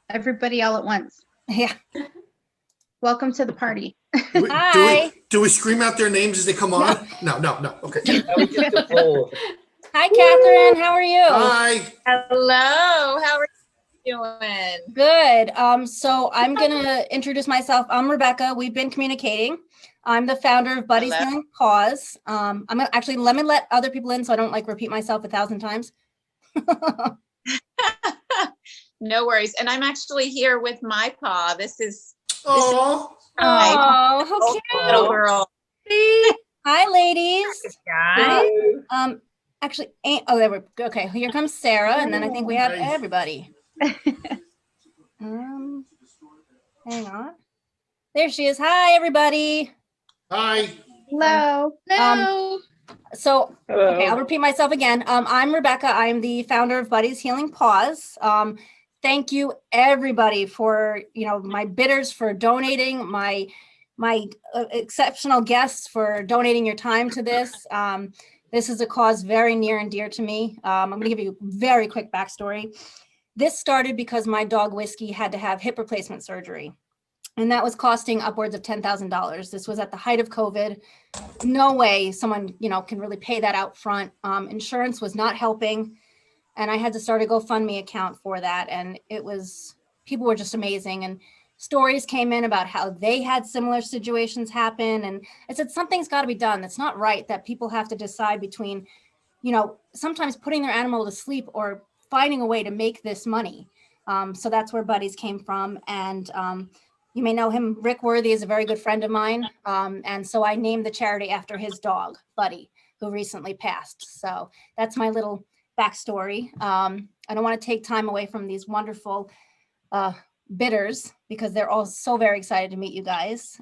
Everybody all at once. Yeah. Welcome to the party. Hi. Do we scream out their names as they come on? No. Okay. That was just applause. Hi, Catherine. How are you? Hi. Hello, how are you doing? Good. So I'm gonna introduce myself. I'm Rebecca. We've been communicating. I'm the founder of Buddy's Hello. Healing Paws. I'm gonna actually let me let other people in so I don't like repeat myself 1,000 times. No worries. And I'm actually here with my paw. This is Oh, my Oh, how cute. little girl. Hi, ladies. Guys. Actually, there we go. Okay, here comes Sarah, and then I think we have Nice. everybody. Hang on. There she is. Hi, everybody. hi. Hello. So, Hello. okay, I'll repeat myself again. I'm Rebecca. I'm the founder of Buddy's Healing Paws. Thank you, everybody, for my bidders for donating, my exceptional guests for donating your time to this. This is a cause very near and dear to me. I'm going to give you a very quick backstory. This started because my dog Whiskey had to have hip replacement surgery, and that was costing upwards of $10,000. This was at the height of COVID. No way someone can really pay that out front. Insurance was not helping, and I had to start a GoFundMe account for that. And people were just amazing, and stories came in about how they had similar situations happen. And I said, something's got to be done. It's not right that people have to decide between, sometimes putting their animal to sleep or finding a way to make this money. So that's where Buddies came from. And you may know him. Rick Worthy is a very good friend of mine. And so I named the charity after his dog, Buddy, who recently passed. So that's my little backstory. I don't want to take time away from these wonderful bidders because they're all so very excited to meet you guys.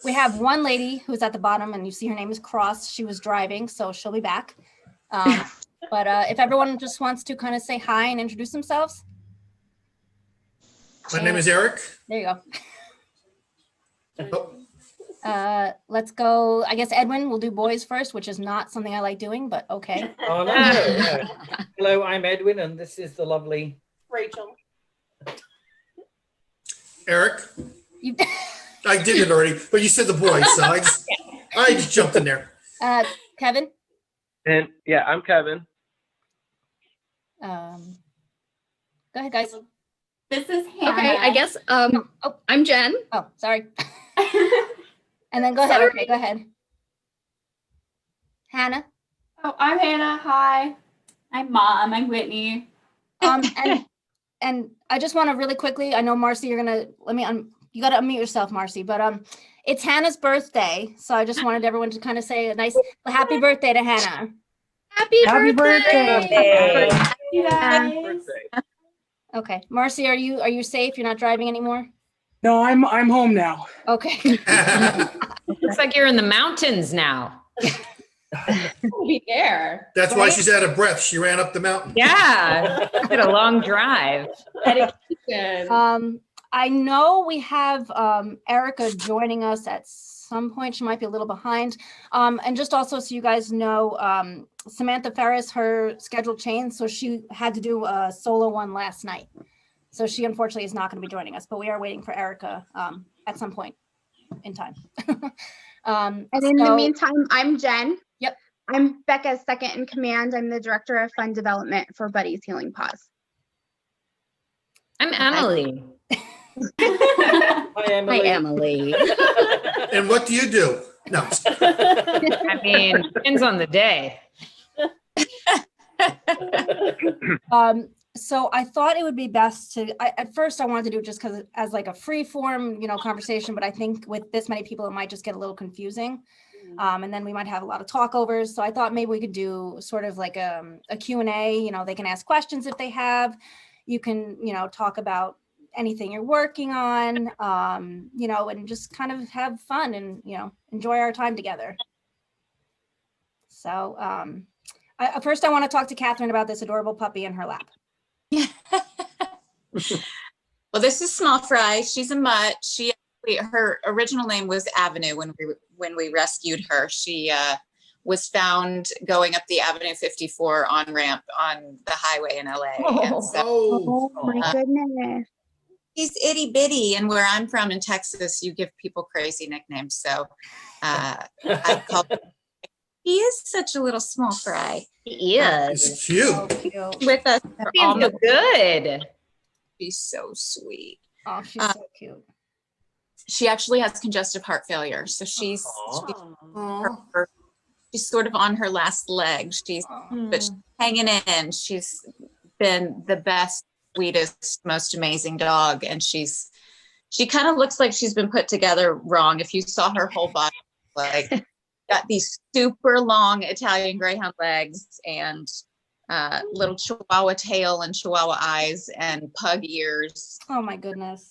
We have one lady who's at the bottom, and you see her name is Cross. She was driving, so she'll be back. But if everyone just wants to kind of say hi and introduce themselves. My name is Eric. There you Oh, go. Let's go. I guess Edwin will do boys first, which is not something I like doing, but okay. Oh, no. Hello, I'm Edwin, and this is the lovely Rachel. Eric. You, I did it already, but you said the boys, so I just jumped in there. Kevin. And yeah, I'm Kevin. Go ahead, guys. This is Hannah. Okay, I guess I'm Jen. Oh, sorry. And then go ahead. Sorry. Okay, go ahead. Hannah. Oh, I'm Hannah. Hi. I'm Mom. I'm Whitney. And I just want to really quickly, I know Marcy, you're gonna you got to unmute yourself, Marcy, but it's Hannah's birthday, so I just wanted everyone to kind of say a nice happy birthday to Hannah. Happy birthday. You guys. Birthday. Okay, Marcy, are you safe? You're not driving anymore? No, I'm home now. Okay. Looks like you're in the mountains now. We'll be there. That's why she's out of breath. She ran up the mountain. Yeah, had a long drive. Dedication. I know we have Erica joining us at some point. She might be a little behind. And just also so you guys know, Samantha Ferris, her schedule changed, so she had to do a solo one last night. So she unfortunately is not going to be joining us, but we are waiting for Erica at some point in time. And in the meantime, I'm Jen. Yep. I'm Becca's second in command. I'm the director of fund development for Buddy's Healing Paws. I'm Emily. Hi, Emily. Hi, Emily. And what do you do? No. I mean, depends on the day. So I thought it would be best to, at first I wanted to do it just because as like a free form, conversation, but I think with this many people, it might just get a little confusing. And then we might have a lot of talkovers. So I thought maybe we could do sort of like a Q&A, they can ask questions if they have. You can, talk about anything you're working on, and just kind of have fun and, enjoy our time together. So first I want to talk to Catherine about this adorable puppy in her lap. Well, this is Small Fry. She's a mutt. Her original name was Avenue when we rescued her. She was found going up the Avenue 54 on ramp on the highway in LA. And so Oh, Oh my goodness. he's itty bitty, and where I'm from in Texas, you give people crazy nicknames. So I call he is such a little small fry He is. it's cute. So cute. with us. Feels so good. She's so sweet. Oh, she's so cute. She actually has congestive heart failure, so she's Aw. she's sort of on her last leg. But she's hanging in. She's been the best, sweetest, most amazing dog, and she kind of looks like she's been put together wrong. If you saw her whole body, like got these super long Italian Greyhound legs and little Chihuahua tail and Chihuahua eyes and pug ears. Oh my goodness.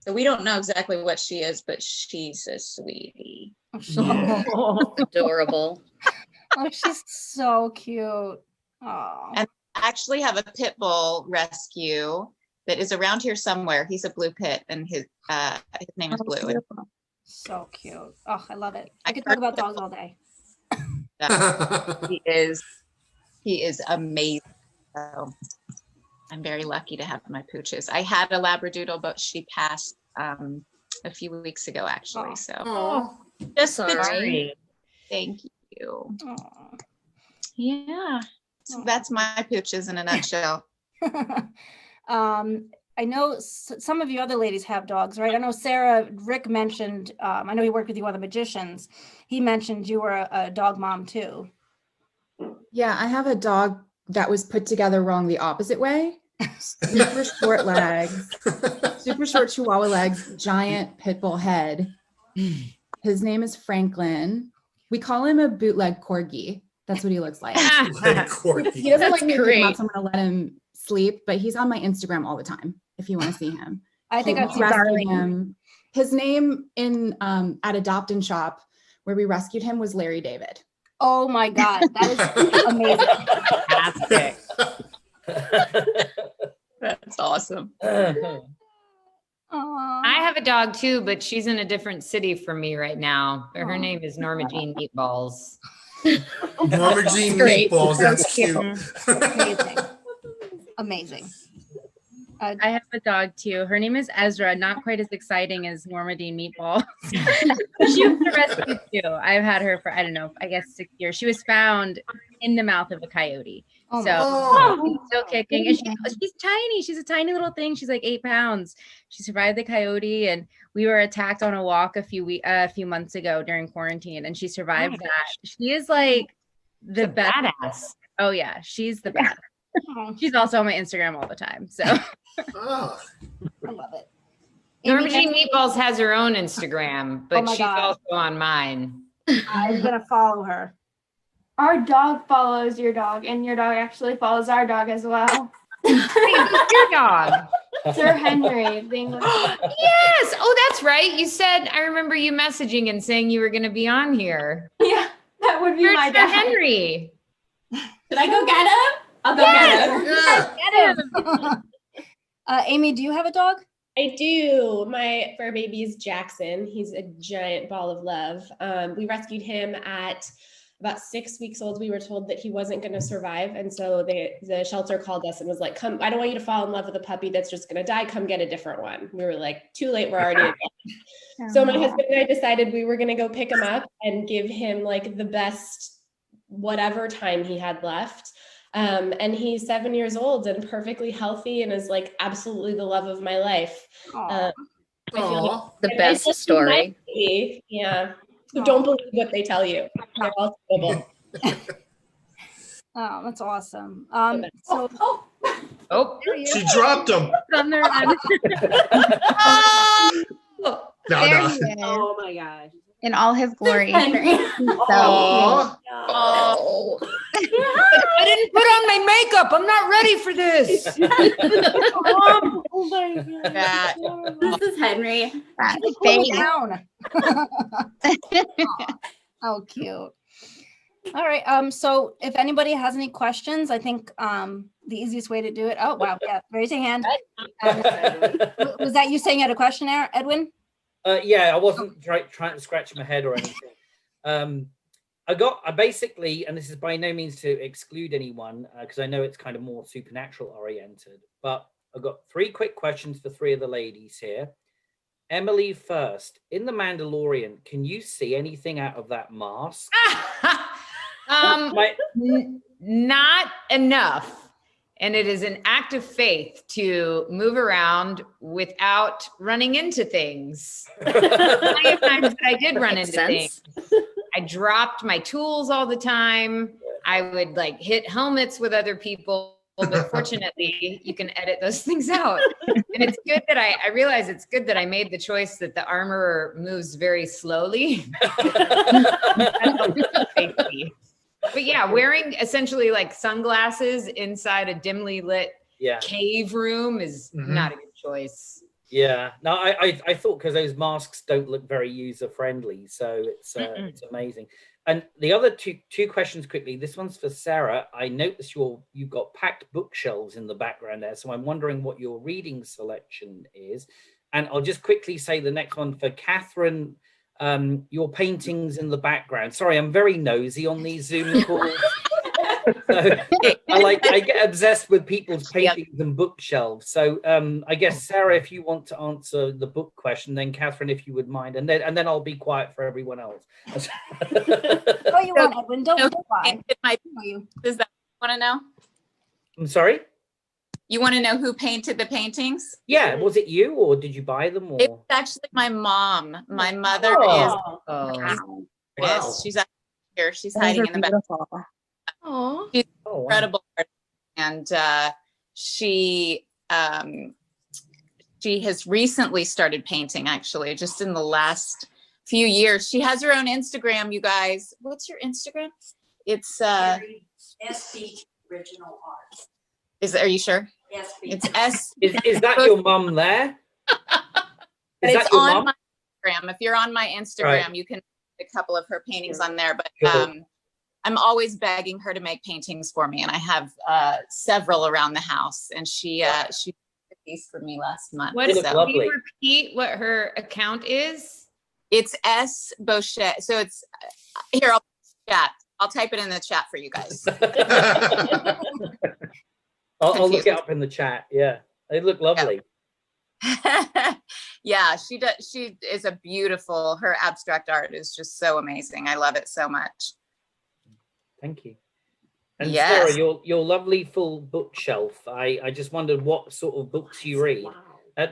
So we don't know exactly what she is, but she's a sweetie. Oh, Yeah. Adorable. oh, she's so cute. Oh. And I actually have a pit bull rescue that is around here somewhere. He's a blue pit, and his name is Blue. And So cute. Oh, I love it. I could talk about dogs all day. he is amazing. So I'm very lucky to have my pooches. I had a Labradoodle, but she passed a few weeks ago, actually. Oh. So Aw. just Sorry. thank you. Oh. Yeah, so that's my pooches in a nutshell. I know some of you other ladies have dogs, right? I know Sarah, Rick mentioned, I know he worked with you on The Magicians. He mentioned you were a dog mom too. Yeah, I have a dog that was put together wrong the opposite way. Super short legs, super short Chihuahua legs, giant pit bull head. His name is Franklin. We call him a bootleg corgi. That's what he looks like. Like Courtney. He doesn't like That's me to pick him up, great. so I'm gonna let him sleep, but he's on my Instagram all the time if you want to see him. I think So I've we seen rescued Darling. him. His name in at Adopt and Shop, where we rescued him, was Larry David. Oh my God, that is amazing. Fantastic. That's awesome. Aw. I have a dog too, but she's in a different city from me right now. Her Aw. name is Norma Jean Meatballs. Norma Jean Great. meatballs. That's cute. Amazing. Amazing. I have a dog too. Her name is Ezra, not quite as exciting as Norma Dean Meatball. She was a rescue too. I've had her for, I don't know, I guess 6 years. She was found in the mouth of a coyote. Oh my So Oh. she's still kicking. And she's tiny. She's a tiny little thing. She's like 8 pounds. She survived the coyote, and we were attacked on a walk a few months ago during quarantine, and she survived that. She is like the best. Badass. Oh yeah, she's the best. Oh, She's also on my Instagram all the time. So Ah. I love it. Norma Amy, Jean Meatballs has her own Instagram, but my she's God. also on mine. I'm gonna follow her. Our dog follows your dog, and your dog actually follows our dog as well. Wait, who's your dog? Sir Henry, the English. Yes. Oh, that's right. You said, I remember you messaging and saying you were going to be on here. Yeah, that would be Where's my Sir dad. Henry? Should I go get him? I'll go Yeah. get him. Amy, do you have a dog? I do. My fur baby is Jackson. He's a giant ball of love. We rescued him at about 6 weeks old. We were told that he wasn't going to survive. And so the shelter called us and was like, come, I don't want you to fall in love with a puppy that's just going to die. Come get a different one. We were like, too late. We're already adults. So my husband and I decided we were going to go pick him up and give him like the best whatever time he had left. And he's 7 years old and perfectly healthy and is like absolutely the love of my life. Aw. I feel Aw. The like best it's story. my baby. Yeah. So don't believe what they tell you. They're all terrible. Oh, that's awesome. So Oh, She dropped him. on their No, There no. he is, oh my gosh. in all his glory. Henry. So Aw. Oh. I didn't put on my makeup. I'm not ready for this. oh my God. That- This is Henry. that Pull me face. down. How cute. All right. So if anybody has any questions, I think the easiest way to do it. Oh, wow. Yeah. Raise your hand. Was that you saying you had a question there, Edwin? Yeah, I wasn't trying to scratch my head or anything. I basically, and this is by no means to exclude anyone, because I know it's kind of more supernatural oriented, but I've got 3 quick questions for 3 of the ladies here. Emily first, in The Mandalorian, can you see anything out of that mask? Not enough. And it is an act of faith to move around without running into things. Plenty of times that I did run into things. I dropped my tools all the time. I would like hit helmets with other people, but fortunately you can edit those things out. And it's good that I realize it's good that I made the choice that the armorer moves very slowly. But yeah, wearing essentially like sunglasses inside a dimly lit cave room is not a good choice. Yeah, no, I thought because those masks don't look very user friendly, so it's amazing. And the other two questions quickly. This one's for Sarah. I noticed you've got packed bookshelves in the background there, so I'm wondering what your reading selection is. And I'll just quickly say the next one for Catherine. Your paintings in the background. Sorry, I'm very nosy on these Zoom calls. So, I get obsessed with people's paintings and bookshelves. So I guess Sarah, if you want to answer the book question, then Catherine, if you would mind, and then I'll be quiet for everyone else. Oh, you want Edwin? Don't lie. Does that want to know? I'm sorry. You want to know who painted the paintings? Yeah, was it you or did you buy them? Or? It's actually my mom. My mother is. She's out here. She's hiding in the back. Oh, she's incredible, and she has recently started painting. Actually, just in the last few years, she has her own Instagram. You guys, what's your Instagram? It's SB Original Art. Are you sure? Yes. It's S. Is that your mum there? It's on my Instagram. If you're on my Instagram, you can see a couple of her paintings on there. But I'm always begging her to make paintings for me, and I have several around the house. And she did a piece for me last month. Can you repeat what her account is? It's S Bochet. So it's here. I'll type it in the chat for you guys. I'll look it up in the chat. Yeah, they look lovely. Yeah, she does. She is a beautiful. Her abstract art is just so amazing. I love it so much. Thank you. And Sarah, your lovely full bookshelf. I just wondered what sort of books you read. Wow.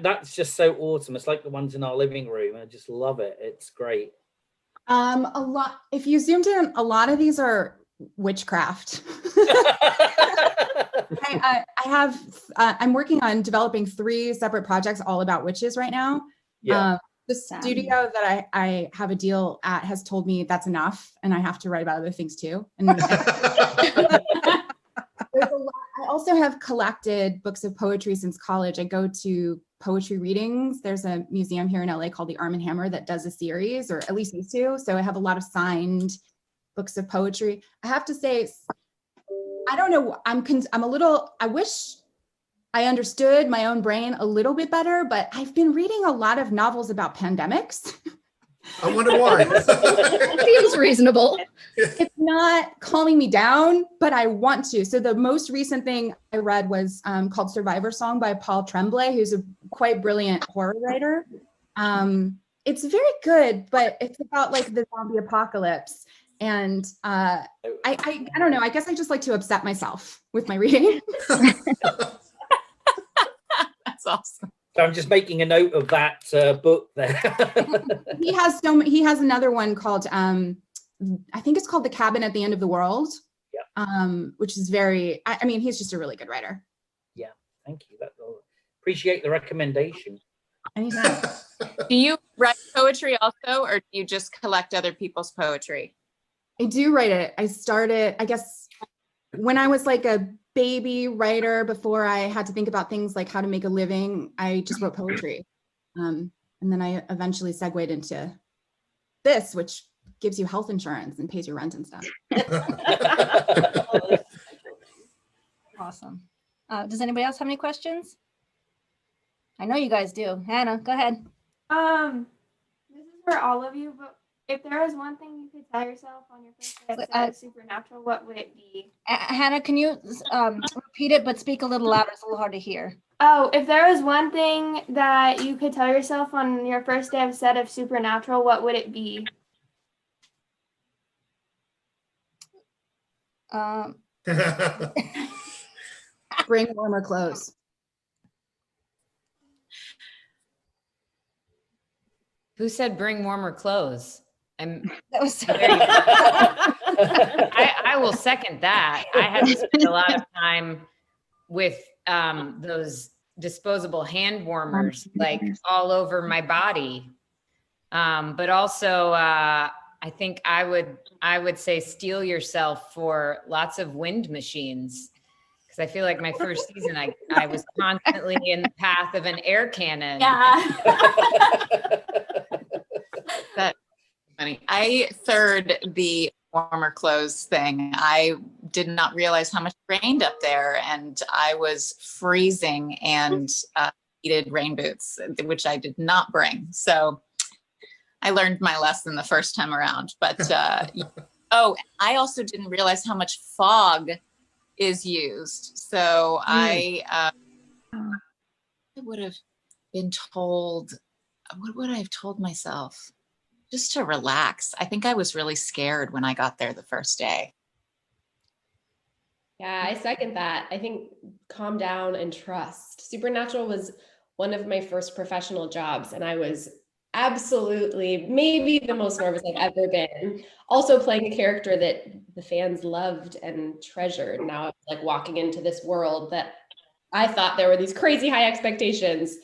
That's just so awesome. It's like the ones in our living room. I just love it. It's great. A lot. If you zoomed in, a lot of these are witchcraft. I'm working on developing 3 separate projects all about witches right now. Yeah. The studio that I have a deal at has told me that's enough, and I have to write about other things too. And there's a lot. I also have collected books of poetry since college. I go to poetry readings. There's a museum here in LA called the Arm & Hammer that does a series, or at least used to. So I have a lot of signed books of poetry. I have to say, I don't know. I'm a little. I wish I understood my own brain a little bit better, but I've been reading a lot of novels about pandemics. I wonder why. Seems reasonable. It's not calming me down, but I want to. So the most recent thing I read was called Survivor Song by Paul Tremblay, who's a quite brilliant horror writer. It's very good, but it's about like the zombie apocalypse. And I don't know, I guess I just like to upset myself with my reading. That's awesome. So I'm just making a note of that book there. He has another one called I think it's called The Cabin at the End of the World. Yeah. Which is very, I mean, he's just a really good writer. Yeah, thank you. Appreciate the recommendation. Anytime. Do you write poetry also, or do you just collect other people's poetry? I do write it. I started, I guess, when I was like a baby writer, before I had to think about things like how to make a living, I just wrote poetry. And then I eventually segued into this, which gives you health insurance and pays your rent and stuff. Awesome. Does anybody else have any questions? I know you guys do. Hannah, go ahead. This is for all of you, but If there was one thing you could tell yourself on your first day of Supernatural, what would it be? Hannah, can you repeat it, but speak a little louder? It's a little hard to hear. Oh, if there was one thing that you could tell yourself on your first day of set of Supernatural, what would it be? Bring warmer clothes. Who said bring warmer clothes? That was I will second that. I have spent a lot of time with those disposable hand warmers, like all over my body. But also, I think I would say steel yourself for lots of wind machines. Because I feel like my first season, I was constantly in the path of an air cannon. Yeah. That's funny. I third the warmer clothes thing. I did not realize how much it rained up there, and I was freezing and needed rain boots, which I did not bring. So I learned my lesson the first time around. But oh, I also didn't realize how much fog is used. So I would have been told, what would I have told myself? Just to relax. I think I was really scared when I got there the first day. Yeah, I second that. I think calm down and trust. Supernatural was one of my first professional jobs, and I was absolutely maybe the most nervous I've ever been. Also playing a character that the fans loved and treasured. Now I was like walking into this world that I thought there were these crazy high expectations,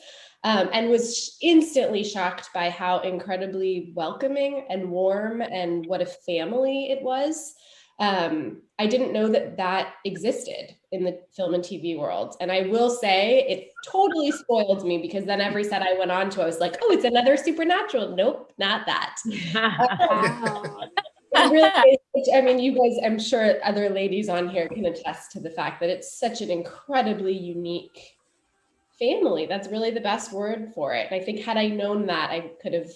and was instantly shocked by how incredibly welcoming and warm and what a family it was. I didn't know that existed in the film and TV world. And I will say it totally spoiled me, because then every set I went on to, I was like, oh, it's another Supernatural. Nope, not that. It really is. I mean, you guys, I'm sure other ladies on here can attest to the fact that it's such an incredibly unique family. That's really the best word for it. And I think had I known that, I could have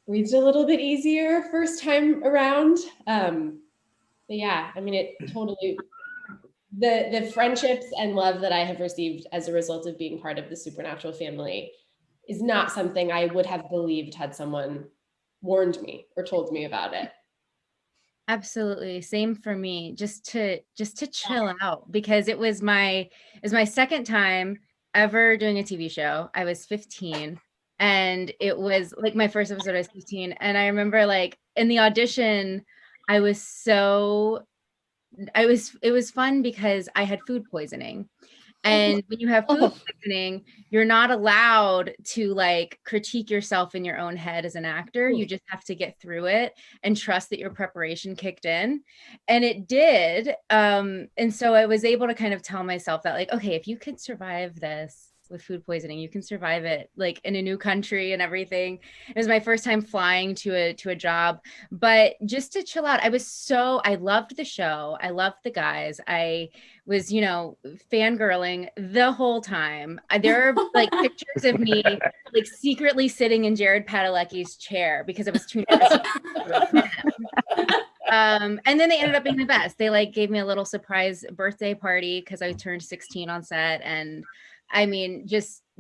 breathed a little bit easier first time around. But yeah, I mean, it totally, the friendships and love that I have received as a result of being part of the Supernatural family is not something I would have believed had someone warned me or told me about it. Absolutely. Same for me. Just to chill out, because it was my second time ever doing a TV show. I was 15, and it was like my first episode. I was 15, and I remember like in the audition, it was fun because I had food poisoning. And when you have food poisoning, you're not allowed to like critique yourself in your own head as an actor. You just have to get through it and trust that your preparation kicked in. And it did. And so I was able to kind of tell myself that like, okay, if you could survive this with food poisoning, you can survive it like in a new country and everything. It was my first time flying to a job, but just to chill out. I loved the show. I loved the guys. I was, fangirling the whole time. There are like pictures of me like secretly sitting in Jared Padalecki's chair because I was too nervous. And then they ended up being the best. They like gave me a little surprise birthday party because I turned 16 on set. And I mean,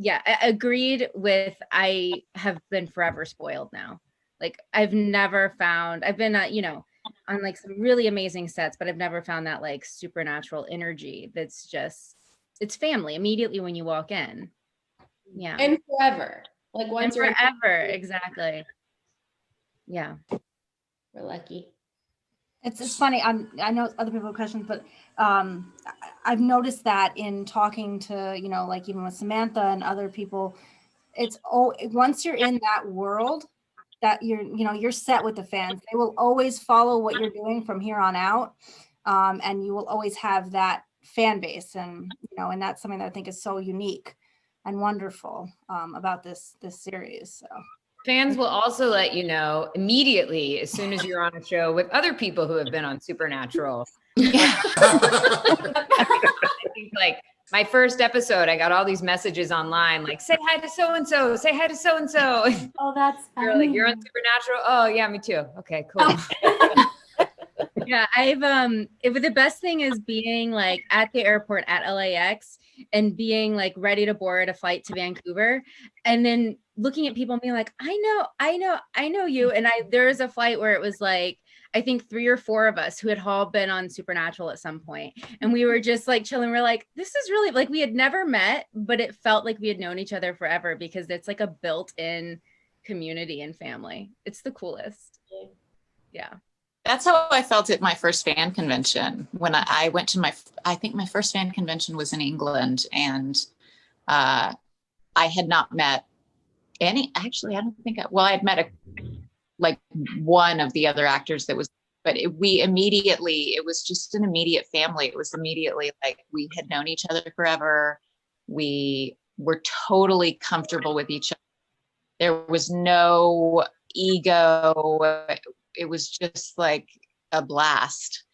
I agreed with, I have been forever spoiled now. Like I've been, on like some really amazing sets, but I've never found that like supernatural energy. That's just, it's family immediately when you walk in. Yeah. And forever. Like once you're forever. Exactly. Yeah. We're lucky. It's funny. I know other people have questions, but I've noticed that in talking to, like even with Samantha and other people, once you're in that world, that you're set with the fans. They will always follow what you're doing from here on out, and you will always have that fan base, and and that's something that I think is so unique and wonderful about this series. So. Fans will also let you know immediately as soon as you're on a show with other people who have been on Supernatural. I think like my first episode, I got all these messages online like, say hi to so-and-so, say hi to so-and-so. Oh, that's You're funny. like, you're on Supernatural? Oh yeah, me too. Okay, cool. Yeah, the best thing is being like at the airport at LAX and being like ready to board a flight to Vancouver, and then looking at people and being like, I know you. And there was a flight where it was like, I think 3 or 4 of us who had all been on Supernatural at some point, and we were just like chilling. We're like, this is really like, we had never met, but it felt like we had known each other forever because it's like a built-in community and family. It's the coolest. Yeah. That's how I felt at my first fan convention. When I went to I think my first fan convention was in England, and I had not met any, actually, I don't think, I had met one of the other actors that was, but it was just an immediate family. It was immediately like we had known each other forever. We were totally comfortable with each other. There was no ego. It was just like a blast.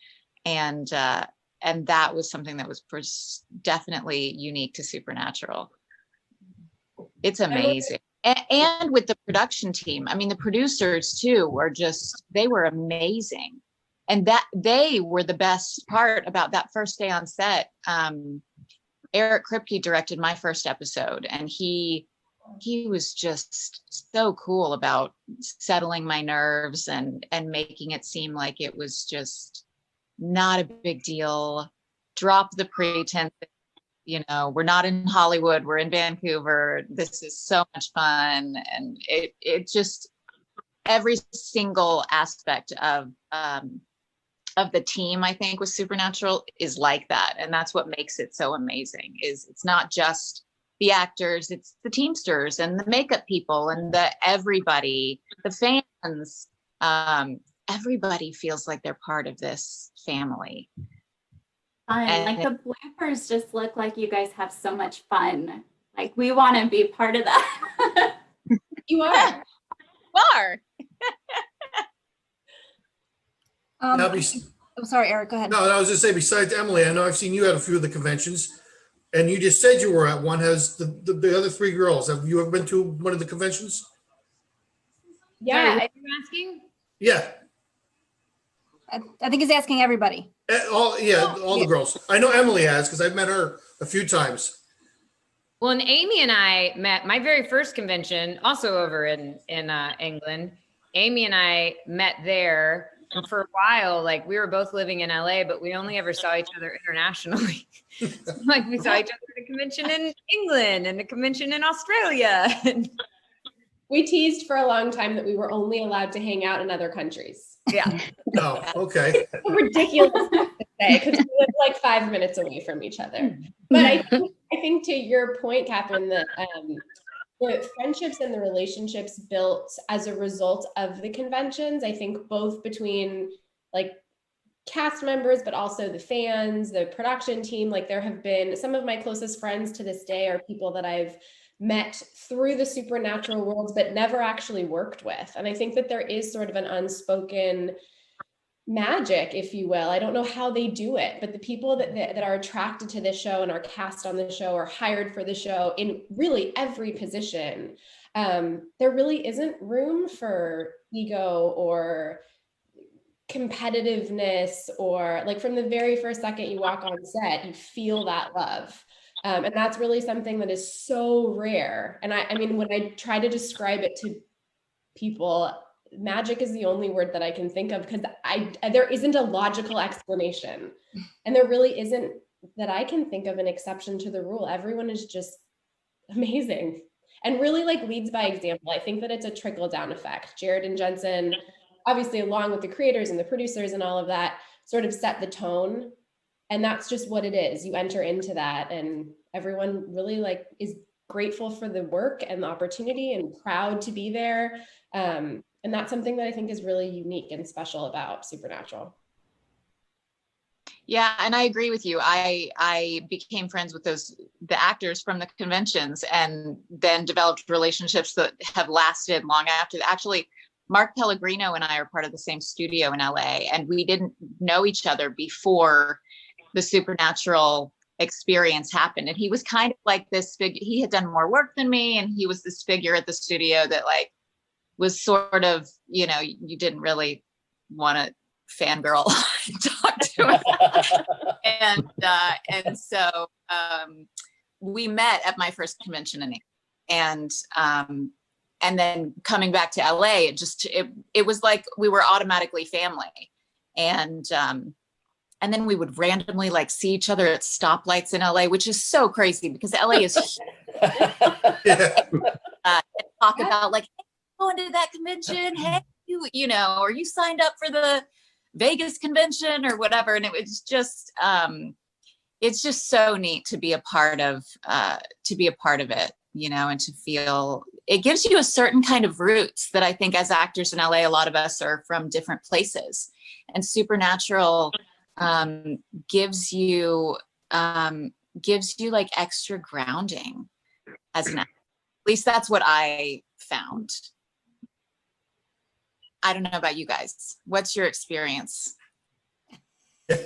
And that was something that was definitely unique to Supernatural. It's amazing. And with the production team, I mean, the producers too they were amazing. And that they were the best part about that first day on set. Eric Kripke directed my first episode, and he was just so cool about settling my nerves and making it seem like it was just not a big deal. Drop the pretense. We're not in Hollywood, we're in Vancouver. This is so much fun. And it just, every single aspect of the team, I think, with Supernatural is like that. And that's what makes it so amazing, is it's not just the actors, it's the Teamsters and the makeup people and everybody, the fans, everybody feels like they're part of this family. Fun. Like the bloopers just look like you guys have so much fun. Like we want to be part of that. You are. I'm sorry, Eric, go ahead. No, I was just saying, besides Emily, I know I've seen you at a few of the conventions, and you just said you were at one. Has the other 3 girls, have you ever been to one of the conventions? Yeah. Are you asking? Yeah. I think he's asking everybody. All the girls. I know Emily has, because I've met her a few times. Well, and Amy and I met my very first convention, also over in England. Amy and I met there, and for a while, like we were both living in LA, but we only ever saw each other internationally. Like we saw each other at a convention in England and a convention in Australia. We teased for a long time that we were only allowed to hang out in other countries. Yeah. Oh, okay. Ridiculous to say, because we live like 5 minutes away from each other. But I think to your point, Catherine, that the friendships and the relationships built as a result of the conventions, I think both between like cast members, but also the fans, the production team, like there have been some of my closest friends to this day are people that I've met through the Supernatural worlds, but never actually worked with. And I think that there is sort of an unspoken magic, if you will. I don't know how they do it, but the people that are attracted to this show and are cast on the show or hired for the show in really every position, there really isn't room for ego or competitiveness, or like from the very first second you walk on set, you feel that love. And that's really something that is so rare. And I mean, when I try to describe it to people, magic is the only word that I can think of, because there isn't a logical explanation. And there really isn't, that I can think of, an exception to the rule. Everyone is just amazing and really like leads by example. I think that it's a trickle down effect. Jared and Jensen, obviously along with the creators and the producers and all of that, sort of set the tone. And that's just what it is. You enter into that and everyone really like is grateful for the work and the opportunity and proud to be there. And that's something that I think is really unique and special about Supernatural. Yeah, and I agree with you. I became friends with the actors from the conventions, and then developed relationships that have lasted long after. Actually, Mark Pellegrino and I are part of the same studio in LA, and we didn't know each other before the Supernatural experience happened. And he was kind of like this figure. He had done more work than me, and he was this figure at the studio that like was sort of, you know, you didn't really want to fangirl talk to him. And so we met at my first convention and then coming back to LA, it was like we were automatically family. And then we would randomly like see each other at stoplights in LA, which is so crazy because LA is talk about like, hey, going to that convention, hey, you know, or you signed up for the Vegas convention or whatever. And it was just it's just so neat to be a part of it, you know, and to feel it gives you a certain kind of roots that I think as actors in LA, a lot of us are from different places, and Supernatural gives you like extra grounding as an actor. At least that's what I found. I don't know about you guys. What's your experience? Yeah.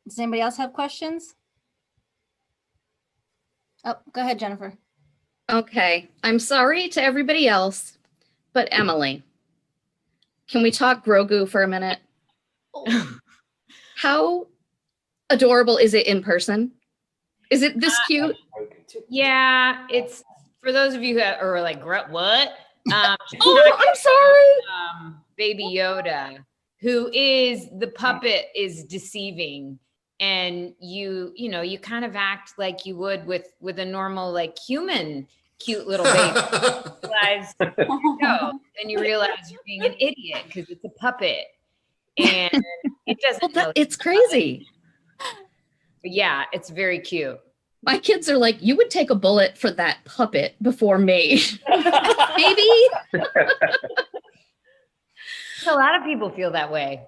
Does anybody else have questions? Oh, go ahead, Jennifer. Okay, I'm sorry to everybody else, but Emily, can we talk Grogu for a minute? How adorable is it in person? Is it this cute? Yeah, it's for those of you who are like, what? Oh, I'm sorry. Baby Yoda, who is the puppet, is deceiving, and you know, you kind of act like you would with a normal like human cute little baby. And you realize you're being an idiot because it's a puppet, and it doesn't. Well, it's crazy. But yeah, it's very cute. My kids are like, you would take a bullet for that puppet before me. Maybe. A lot of people feel that way.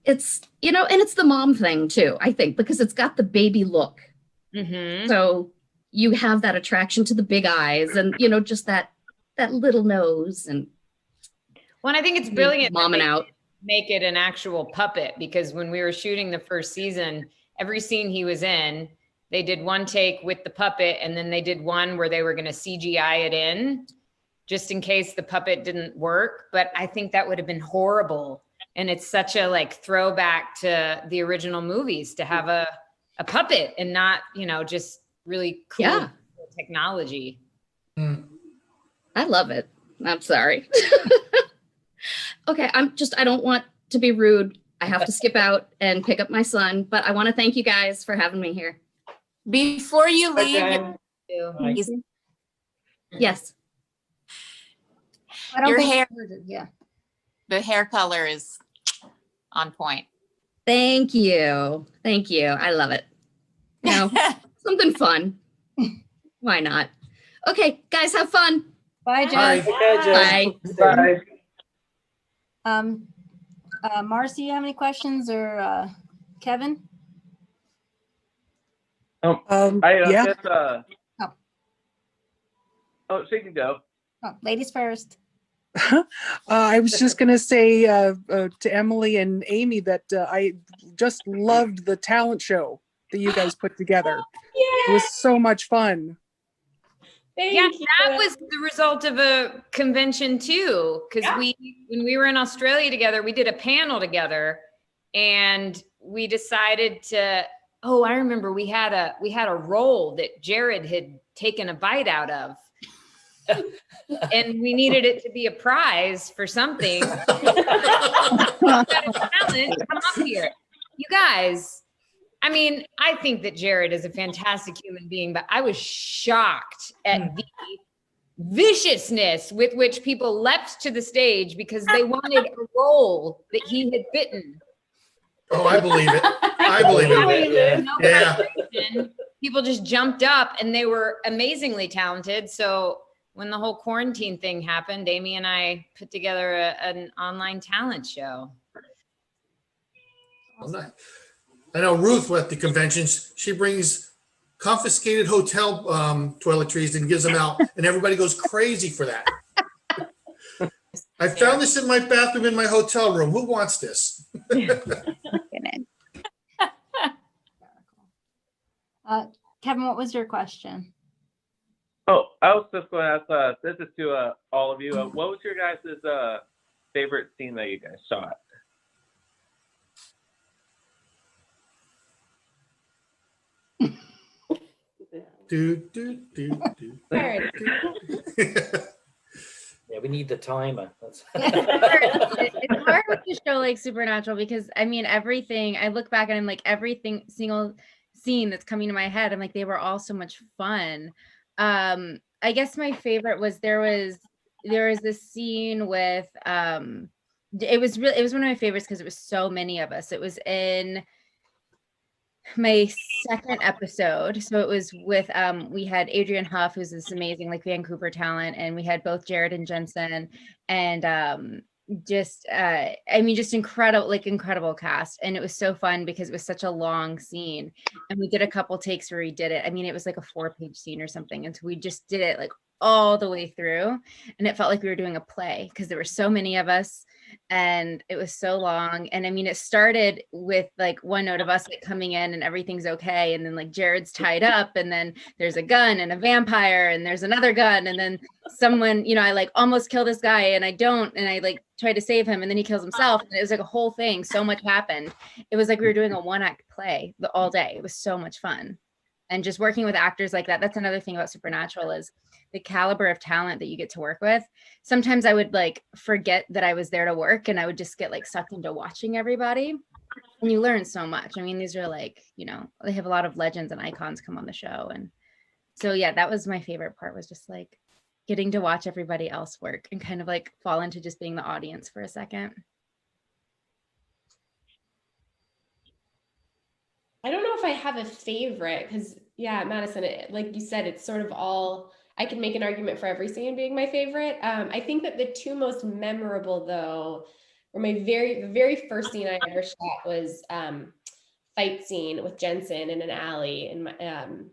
It's, you know, and it's the mom thing too, I think, because it's got the baby look. Mm-hmm. So you have that attraction to the big eyes and, you know, just that little nose. And well, I think it's brilliant. Momming out. Make it an actual puppet, because when we were shooting the first season, every scene he was in, they did one take with the puppet, and then they did one where they were going to CGI it in just in case the puppet didn't work. But I think that would have been horrible. And it's such a like throwback to the original movies to have a puppet and not, you know, just really cool technology. I love it. I'm sorry. Okay, I don't want to be rude. I have to skip out and pick up my son, but I want to thank you guys for having me here. Before you leave, yes. Your hair, yeah. The hair color is on point. Thank you. Thank you. I love it. You know, something fun. Why not? Okay, guys, have fun. Bye, Jen. Bye. Bye. Marcy, you have any questions, or Kevin? I guess, Oh. oh, so you can go. Oh, ladies first. I was just going to say to Emily and Amy that I just loved the talent show that you guys put together. It was so much fun. That was the result of a convention too, because when we were in Australia together, we did a panel together, and we decided to. Oh, I remember we had a roll that Jared had taken a bite out of. And we needed it to be a prize for something. Talent, come up here. You guys, I mean, I think that Jared is a fantastic human being, but I was shocked at the viciousness with which people leapt to the stage because they wanted a role that he had bitten. Oh, I believe it. I believe it. Yeah. People just jumped up, and they were amazingly talented. So when the whole quarantine thing happened, Amy and I put together an online talent show. I know Ruth at the conventions, she brings confiscated hotel toiletries and gives them out, and everybody goes crazy for that. I found this in my bathroom in my hotel room. Who wants this? Kevin, what was your question? Oh, I was just going to ask, this is to all of you. What was your guys' favorite scene that you guys shot? Yeah, we need the timer. That's It's hard with a show like Supernatural because I mean everything. I look back and I'm like everything single scene that's coming to my head. I'm like they were all so much fun. I guess my favorite was there was this scene with it was one of my favorites because it was so many of us. It was in my second episode. So it was with we had Adrian Huff, who's this amazing like Vancouver talent, and we had both Jared and Jensen, and just incredible cast. And it was so fun because it was such a long scene, and we did a couple takes where we did it. I mean, it was like a 4-page scene or something, and so we just did it like all the way through, and it felt like we were doing a play because there were so many of us and it was so long. And I mean, it started with like one note of us like coming in and everything's okay, and then like Jared's tied up, and then there's a gun and a vampire, and there's another gun, and then someone, I like almost kill this guy and I don't, and I like try to save him, and then he kills himself, and it was like a whole thing. So much happened. It was like we were doing a 1-act play all day. It was so much fun. And just working with actors like that, that's another thing about Supernatural is the caliber of talent that you get to work with. Sometimes I would like forget that I was there to work, and I would just get like sucked into watching everybody, and you learn so much. I mean, these are like, they have a lot of legends and icons come on the show. And so, yeah, that was my favorite part, was just like getting to watch everybody else work and kind of like fall into just being the audience for a second. I don't know if I have a favorite because, yeah, Madison, like you said, it's sort of all, I can make an argument for every scene being my favorite. I think that the two most memorable, though, were the very first scene I ever shot was fight scene with Jensen in an alley, and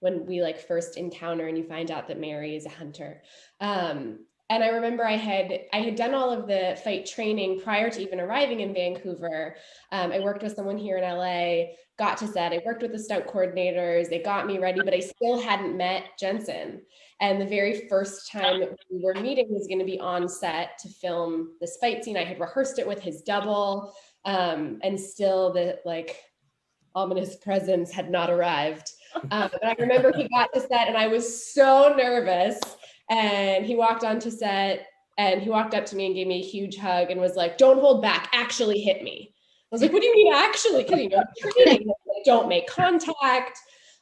when we like first encounter and you find out that Mary is a hunter. And I remember I had done all of the fight training prior to even arriving in Vancouver. I worked with someone here in LA, got to set, I worked with the stunt coordinators, they got me ready, but I still hadn't met Jensen. And the very first time that we were meeting was going to be on set to film this fight scene. I had rehearsed it with his double, and still the like ominous presence had not arrived. But I remember he got to set and I was so nervous. And he walked onto set and he walked up to me and gave me a huge hug and was like, "Don't hold back, actually hit me." I was like, "What do you mean actually?" Because training, like, don't make contact.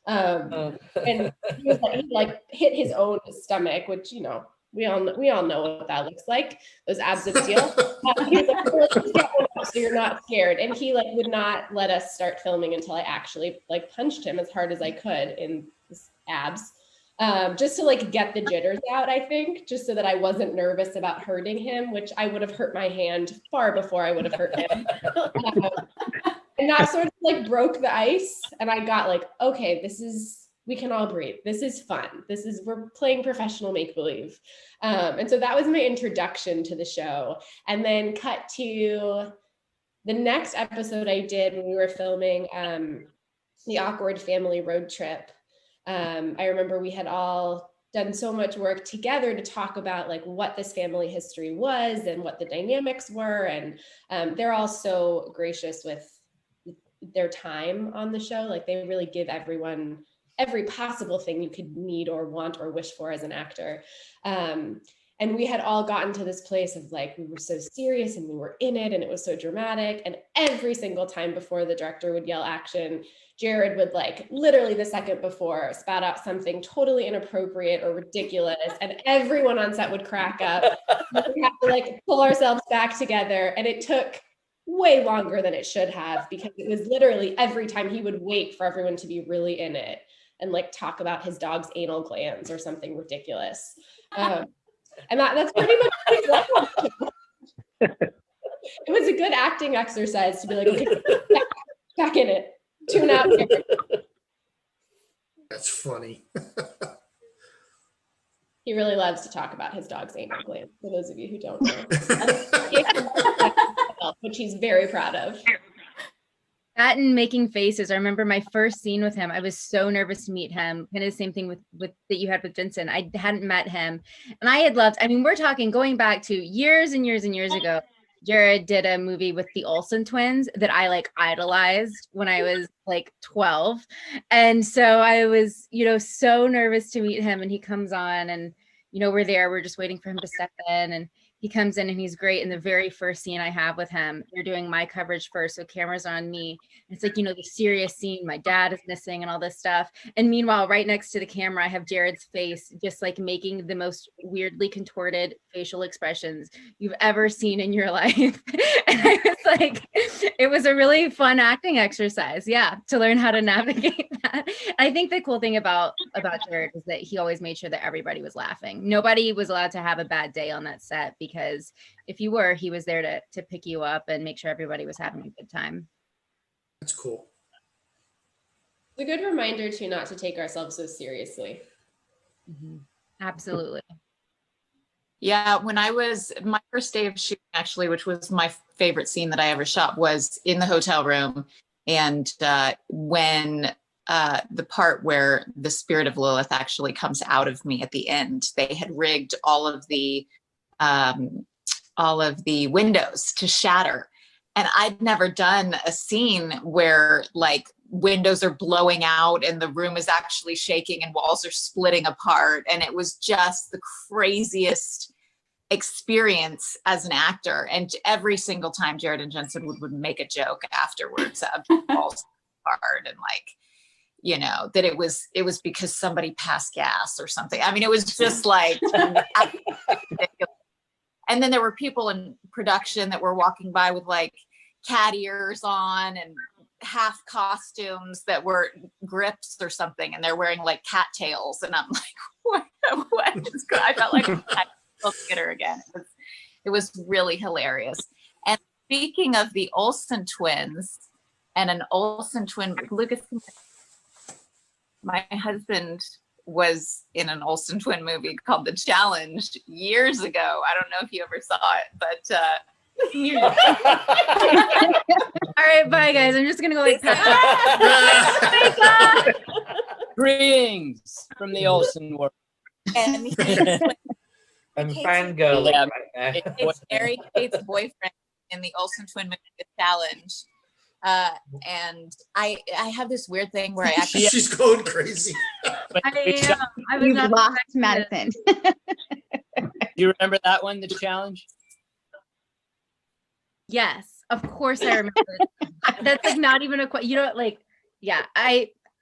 And he was like, he hit his own stomach, which we all know what that looks like. Those abs of steel. He was like, "Let's just get one out so you're not scared." And he like would not let us start filming until I actually like punched him as hard as I could in his abs. Just to like get the jitters out, I think, just so that I wasn't nervous about hurting him, which I would have hurt my hand far before I would have hurt him. And that sort of like broke the ice. And I got like, okay, we can all breathe. This is fun. We're playing professional make-believe. And so that was my introduction to the show. And then cut to the next episode I did when we were filming the Awkward Family Road Trip. I remember we had all done so much work together to talk about like what this family history was and what the dynamics were. And they're all so gracious with their time on the show. Like they really give everyone every possible thing you could need or want or wish for as an actor. And we had all gotten to this place of like, we were so serious and we were in it and it was so dramatic. And every single time before the director would yell action, Jared would like literally the second before spout out something totally inappropriate or ridiculous. And everyone on set would crack up. We have to like pull ourselves back together. And it took way longer than it should have because it was literally every time he would wait for everyone to be really in it and like talk about his dog's anal glands or something ridiculous. And that's pretty much what it was a good acting exercise to be like, okay, back in it, tune out here. That's funny. He really loves to talk about his dog's anal gland, for those of you who don't know. Which he's very proud of. That and making faces. I remember my first scene with him. I was so nervous to meet him. Kind of the same thing with that you had with Vincent. I hadn't met him, and I had loved. I mean, we're talking going back to years and years and years ago. Jared did a movie with the Olsen twins that I like idolized when I was like 12. And so I was, so nervous to meet him, and he comes on and, we're just waiting for him to step in, and he comes in and he's great. In the very first scene I have with him, they're doing my coverage first. So camera's on me. It's like, the serious scene, my dad is missing and all this stuff. And meanwhile, right next to the camera, I have Jared's face just like making the most weirdly contorted facial expressions you've ever seen in your life. And I was like, it was a really fun acting exercise. Yeah. To learn how to navigate that. I think the cool thing about Jared is that he always made sure that everybody was laughing. Nobody was allowed to have a bad day on that set, because if you were, he was there to pick you up and make sure everybody was having a good time. That's cool. It's a good reminder too, not to take ourselves so seriously. Mm-hmm. Absolutely. Yeah, when I was, my first day of shooting actually, which was my favorite scene that I ever shot, was in the hotel room. And when the part where the spirit of Lilith actually comes out of me at the end, they had rigged all of the windows to shatter. And I'd never done a scene where like windows are blowing out and the room is actually shaking and walls are splitting apart. And it was just the craziest experience as an actor. And every single time Jared and Jensen would make a joke afterwards of walls apart and like, that it was because somebody passed gas or something. I mean, it was just like ridiculous. And then there were people in production that were walking by with like cat ears on and half costumes that were grips or something, and they're wearing like cat tails. And I'm like, what is good? I felt like I get her again. It was really hilarious. And speaking of the Olsen twins and an Olsen twin, Lucas, my husband was in an Olsen twin movie called The Challenge years ago. I don't know if you ever saw it, but all right, bye guys. I'm just gonna go like greetings from the Olsen world. And I'm fangirling right now. It's Mary Kate's boyfriend in the Olsen twin movie The Challenge. And I have this weird thing where I actually she's going crazy. I was You've not lost Madison. You remember that one, The Challenge? Yes, of course I remember. That's like not even a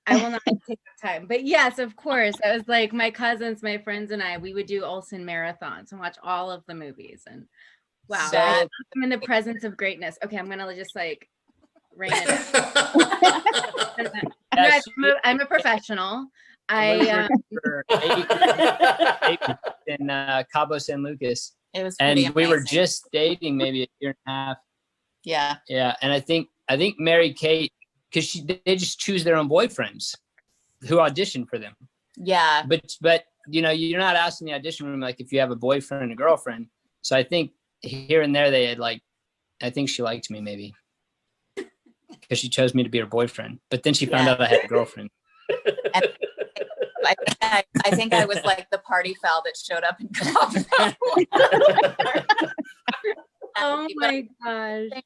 I will not take the time. But yes, of course. I was like my cousins, my friends, and we would do Olsen marathons and watch all of the movies. And wow, I'm in the presence of greatness. Okay, I'm gonna just like rein it in. I'm a professional. In Cabo San Lucas. It was and pretty we were amazing. just dating maybe a year and a half. Yeah. Yeah. And I think Mary Kate, because they just choose their own boyfriends who audition for them. Yeah. But you're not asked in the audition room like if you have a boyfriend and a girlfriend. So I think here and there they had I think she liked me maybe because she chose me to be her boyfriend. But then she found out I had a girlfriend. And I think I was like the party foul that showed up in Cabo. Oh my gosh. I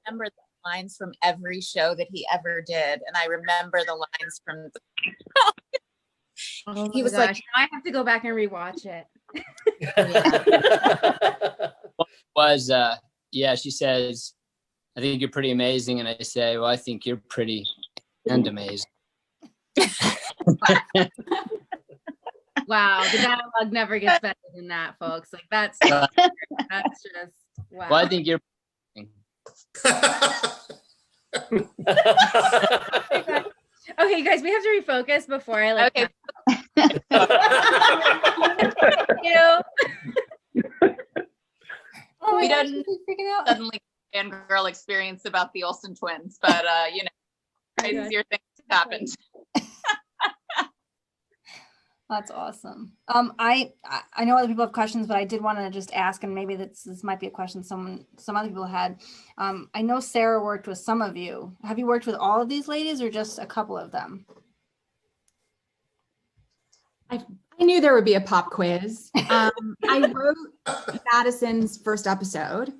remember the lines from every show that he ever did. And I remember the lines from he was like, I have to go back and rewatch it. She says, I think you're pretty amazing. And I say, well, I think you're pretty and amazing. Wow, the dialogue never gets better than that, folks. Like that's just wow. Well, I think you're okay, guys, we have to refocus before I okay. We don't suddenly fangirl experience about the Olsen twins, but crazier things happened. That's awesome. I know other people have questions, but I did want to just ask, and maybe this might be a question some other people had. I know Sarah worked with some of you. Have you worked with all of these ladies or just a couple of them? I knew there would be a pop quiz. I wrote Madison's first episode,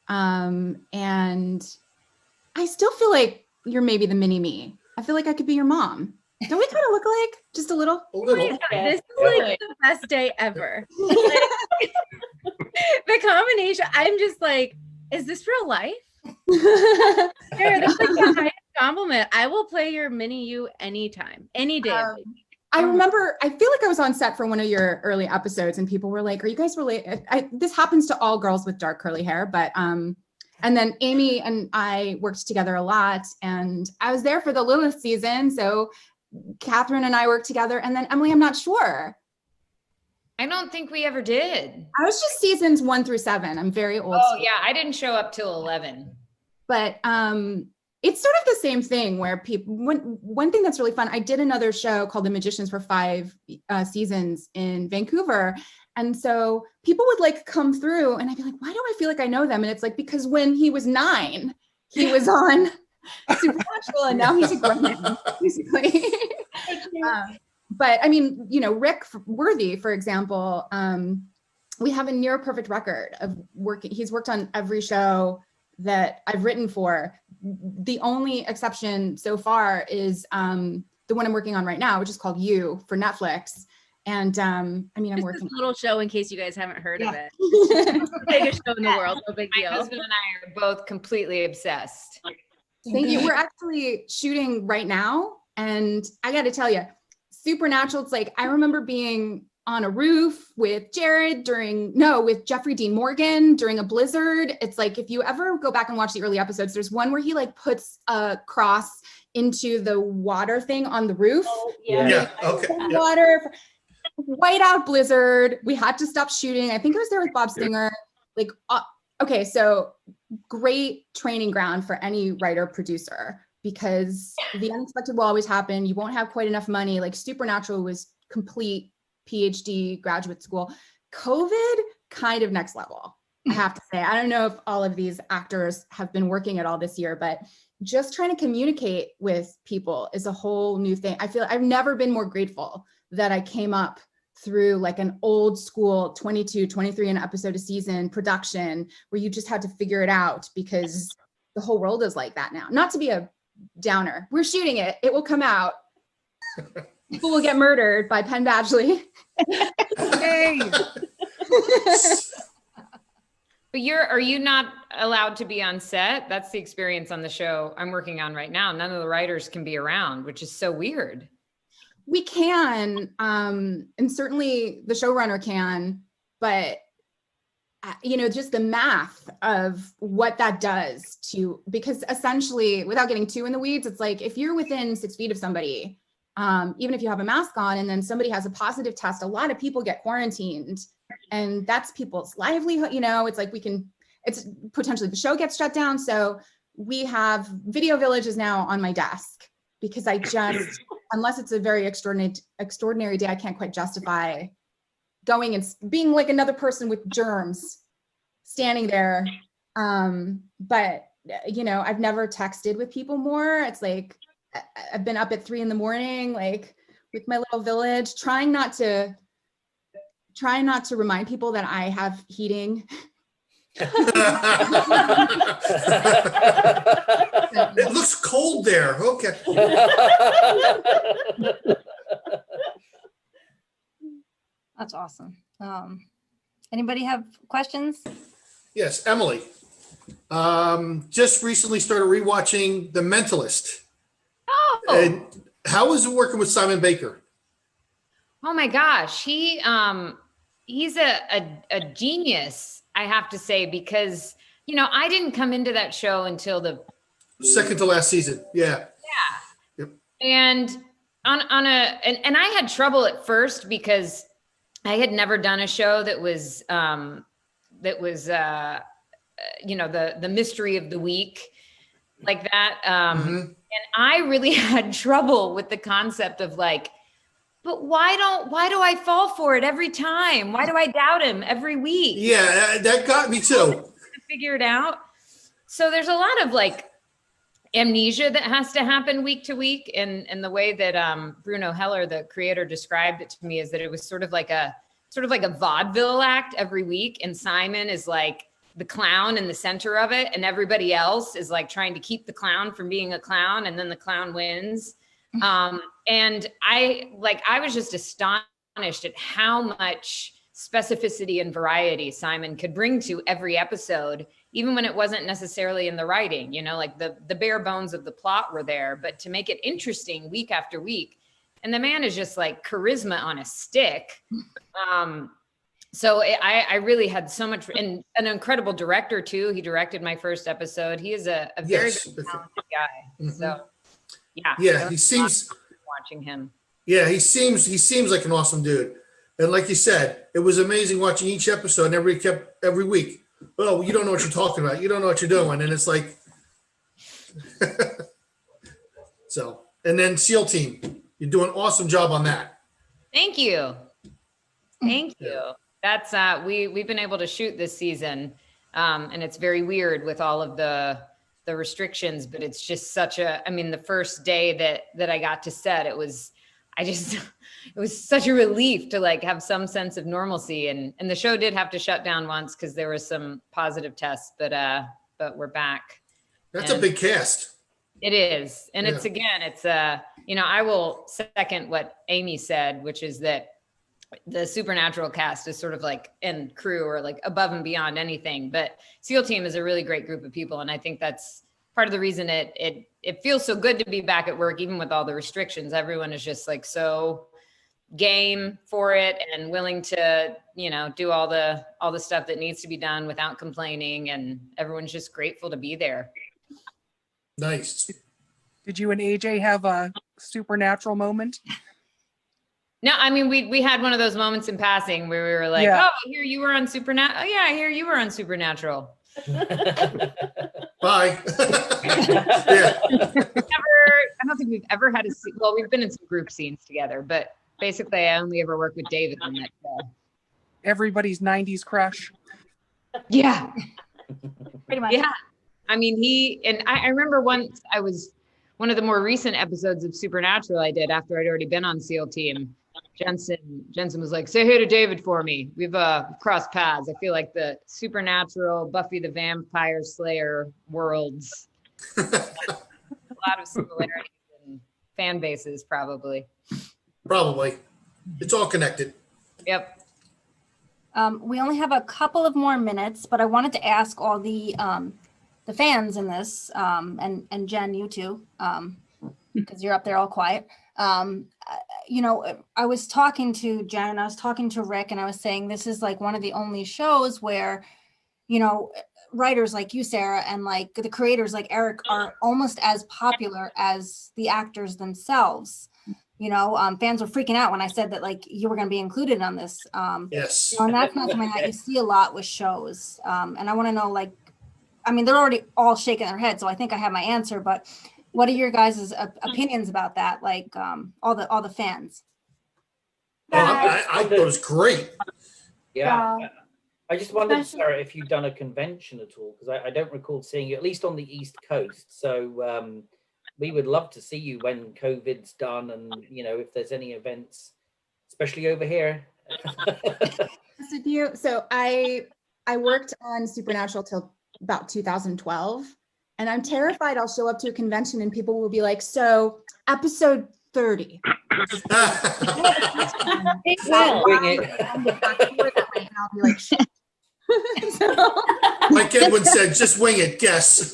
and I still feel like you're maybe the mini me. I feel like I could be your mom. Don't we kind of look alike? Just a little? Oh my God, this is like the best day ever. Like, the combination, I'm just like, is this real life? Sarah, that's like the highest compliment. I will play your mini you anytime, any day. I remember, I feel like I was on set for one of your early episodes and people were like, are you guys related? This happens to all girls with dark curly hair, but, and then Amy and I worked together a lot and I was there for the Lilith season. So Catherine and I worked together, and then Emily, I'm not sure. I don't think we ever did. I was just seasons 1 through 7. I'm very old. Oh yeah, I didn't show up till 11. But it's sort of the same thing where people, one thing that's really fun, I did another show called The Magicians for 5 seasons in Vancouver. And so people would like come through and I'd be like, why do I feel like I know them? And it's like, because when he was 9, he was on Supernatural and now he's a grown man, basically. But I mean, you know, Rick Worthy, for example, we have a near perfect record of working. He's worked on every show that I've written for. The only exception so far is the one I'm working on right now, which is called You for Netflix. And I mean, I'm working this little show in case you guys haven't heard of it. It's the biggest show in the world. No big deal. My husband and I are both completely obsessed. Thank you. We're actually shooting right now. And I got to tell you, Supernatural, it's like, I remember being on a roof with Jared with Jeffrey Dean Morgan during a blizzard. It's like, if you ever go back and watch the early episodes, there's one where he like puts a cross into the water thing on the roof. Oh, yeah. Okay. Water, whiteout blizzard. We had to stop shooting. I think I was there with Bob Singer. Like, okay, so great training ground for any writer producer because the unexpected will always happen. You won't have quite enough money. Like Supernatural was complete PhD graduate school. COVID, kind of next level, I have to say. I don't know if all of these actors have been working at all this year, but just trying to communicate with people is a whole new thing. I feel I've never been more grateful that I came up through like an old school 22, 23 an episode a season production where you just had to figure it out because the whole world is like that now. Not to be a downer. We're shooting it. It will come out. People will get murdered by Penn Badgley. Hey. But are you not allowed to be on set? That's the experience on the show I'm working on right now. None of the writers can be around, which is so weird. We can, and certainly the showrunner can, but you know, just the math of what that does because essentially, without getting too in the weeds, it's like if you're within 6 feet of somebody, even if you have a mask on and then somebody has a positive test, a lot of people get quarantined and that's people's livelihood. You know, it's like it's potentially the show gets shut down. So we have Video Village is now on my desk because I just, unless it's a very extraordinary day, I can't quite justify going and being like another person with germs standing there. But you know, I've never texted with people more. It's like, I've been up at 3 a.m, like with my little village, trying not to remind people that I have heating. It looks cold there. Okay. That's awesome. Anybody have questions? Yes, Emily. Just recently started rewatching The Mentalist. Oh. And how was it working with Simon Baker? Oh my gosh, he's a genius, I have to say, because you know I didn't come into that show until the second to last season. Yeah. Yeah. Yep. And and I had trouble at first because I had never done a show that was you know, the mystery of the week like that. And I really had trouble with the concept of like, but why do I fall for it every time? Why do I doubt him every week? Yeah, that got me too. Figure it out. So there's a lot of like amnesia that has to happen week to week. And the way that Bruno Heller, the creator, described it to me is that it was sort of like a vaudeville act every week. And Simon is like the clown in the center of it. And everybody else is like trying to keep the clown from being a clown. And then the clown wins. And I was just astonished at how much specificity and variety Simon could bring to every episode, even when it wasn't necessarily in the writing, like the bare bones of the plot were there, but to make it interesting week after week. And the man is just like charisma on a stick. So I really had so much, and an incredible director too. He directed my first episode. He is a very, very talented guy. So yeah, he seems watching him. Yeah, he seems like an awesome dude. And like you said, it was amazing watching each episode and every week. Oh, you don't know what you're talking about. You don't know what you're doing. And it's like, so, and then SEAL Team, you're doing an awesome job on that. Thank you. Thank you. That's, we've been able to shoot this season. And it's very weird with all of the restrictions, but it's just the first day that I got to set, it was such a relief to like have some sense of normalcy. And the show did have to shut down once because there were some positive tests, but we're back. That's a big cast. It is. And it's I will second what Amy said, which is that the Supernatural cast is sort of like, and crew are like above and beyond anything, but SEAL Team is a really great group of people. And I think that's part of the reason it feels so good to be back at work, even with all the restrictions. Everyone is just like so game for it and willing to, do all the stuff that needs to be done without complaining. And everyone's just grateful to be there. Nice. Did you and AJ have a supernatural moment? No, we had one of those moments in passing where we were like, oh, I hear you were on Supernatural. Oh yeah, I hear you were on Supernatural. Bye. I don't think we've ever had we've been in some group scenes together, but basically I only ever worked with David on that show. Everybody's 90s crush. Yeah. Pretty much. Yeah. I remember once I was one of the more recent episodes of Supernatural I did after I'd already been on SEAL Team. Jensen was like, say hey to David for me. We've crossed paths. I feel like the Supernatural, Buffy the Vampire Slayer worlds. A lot of similarities in fan bases, probably. Probably. It's all connected. Yep. We only have a couple of more minutes, but I wanted to ask all the fans in this, and Jen, you too, because you're up there all quiet. I was talking to Jen and I was talking to Rick and I was saying this is like one of the only shows where, writers like you, Sarah, and like the creators like Eric are almost as popular as the actors themselves. Fans were freaking out when I said that like you were going to be included on this. Yes. And that's not something that you see a lot with shows. And I want to know, they're already all shaking their heads, so I think I have my answer, but what are your guys' opinions about that? Like all the fans. I thought it was great. Yeah. I just wondered, Sarah, if you've done a convention at all, because I don't recall seeing you, at least on the East Coast. So we would love to see you when COVID's done and, if there's any events, especially over here. So I worked on Supernatural till about 2012. And I'm terrified I'll show up to a convention and people will be like, so episode 30. Like Edwin said, just wing it, guess.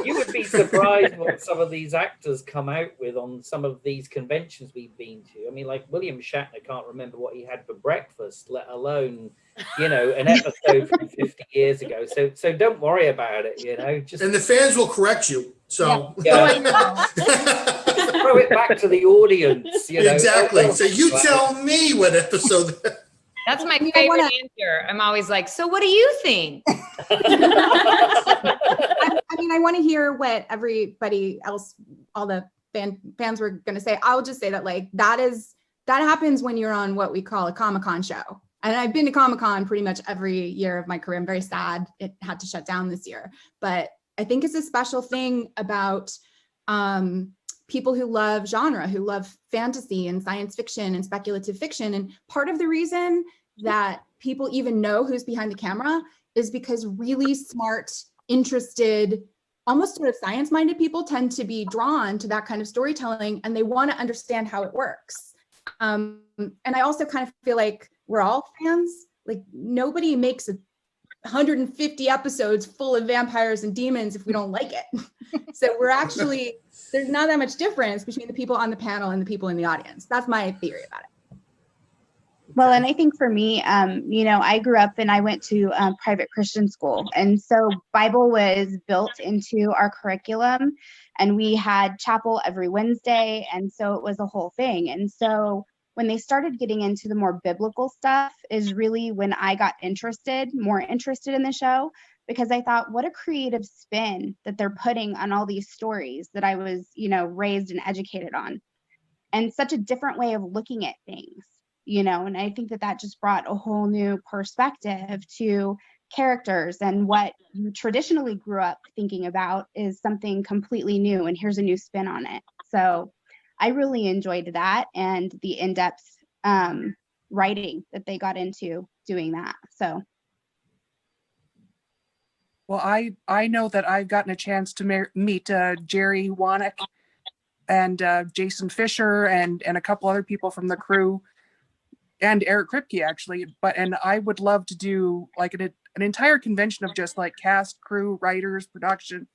You would be surprised what some of these actors come out with on some of these conventions we've been to. Like William Shatner can't remember what he had for breakfast, let alone, an episode from 50 years ago. So don't worry about it, Just... And the fans will correct you. So yeah. Throw it back to the audience, Exactly. So you tell me what episode. That's my favorite answer. I'm always like, so what do you think? I want to hear what everybody else, all the fans were going to say. I'll just say that that is that happens when you're on what we call a Comic-Con show. And I've been to Comic-Con pretty much every year of my career. I'm very sad it had to shut down this year. But I think it's a special thing about people who love genre, who love fantasy and science fiction and speculative fiction. And part of the reason that people even know who's behind the camera is because really smart, interested, almost sort of science-minded people tend to be drawn to that kind of storytelling, and they want to understand how it works. And I also kind of feel like we're all fans. Like nobody makes 150 episodes full of vampires and demons if we don't like it. So we're actually, there's not that much difference between the people on the panel and the people in the audience. That's my theory about it. Well, and I think for me, I grew up and I went to private Christian school. And so Bible was built into our curriculum, and we had chapel every Wednesday. And so it was a whole thing. And so when they started getting into the more biblical stuff is really when I got more interested in the show, because I thought, what a creative spin that they're putting on all these stories that I was, raised and educated on, and such a different way of looking at things. And I think that just brought a whole new perspective to characters, and what you traditionally grew up thinking about is something completely new, and here's a new spin on it. So I really enjoyed that, and the in-depth writing that they got into doing that. So. Well, I know that I've gotten a chance to meet Jerry Wanick and Jason Fisher and a couple other people from the crew, and Eric Kripke actually. And I would love to do like an entire convention of just like cast, crew, writers, production.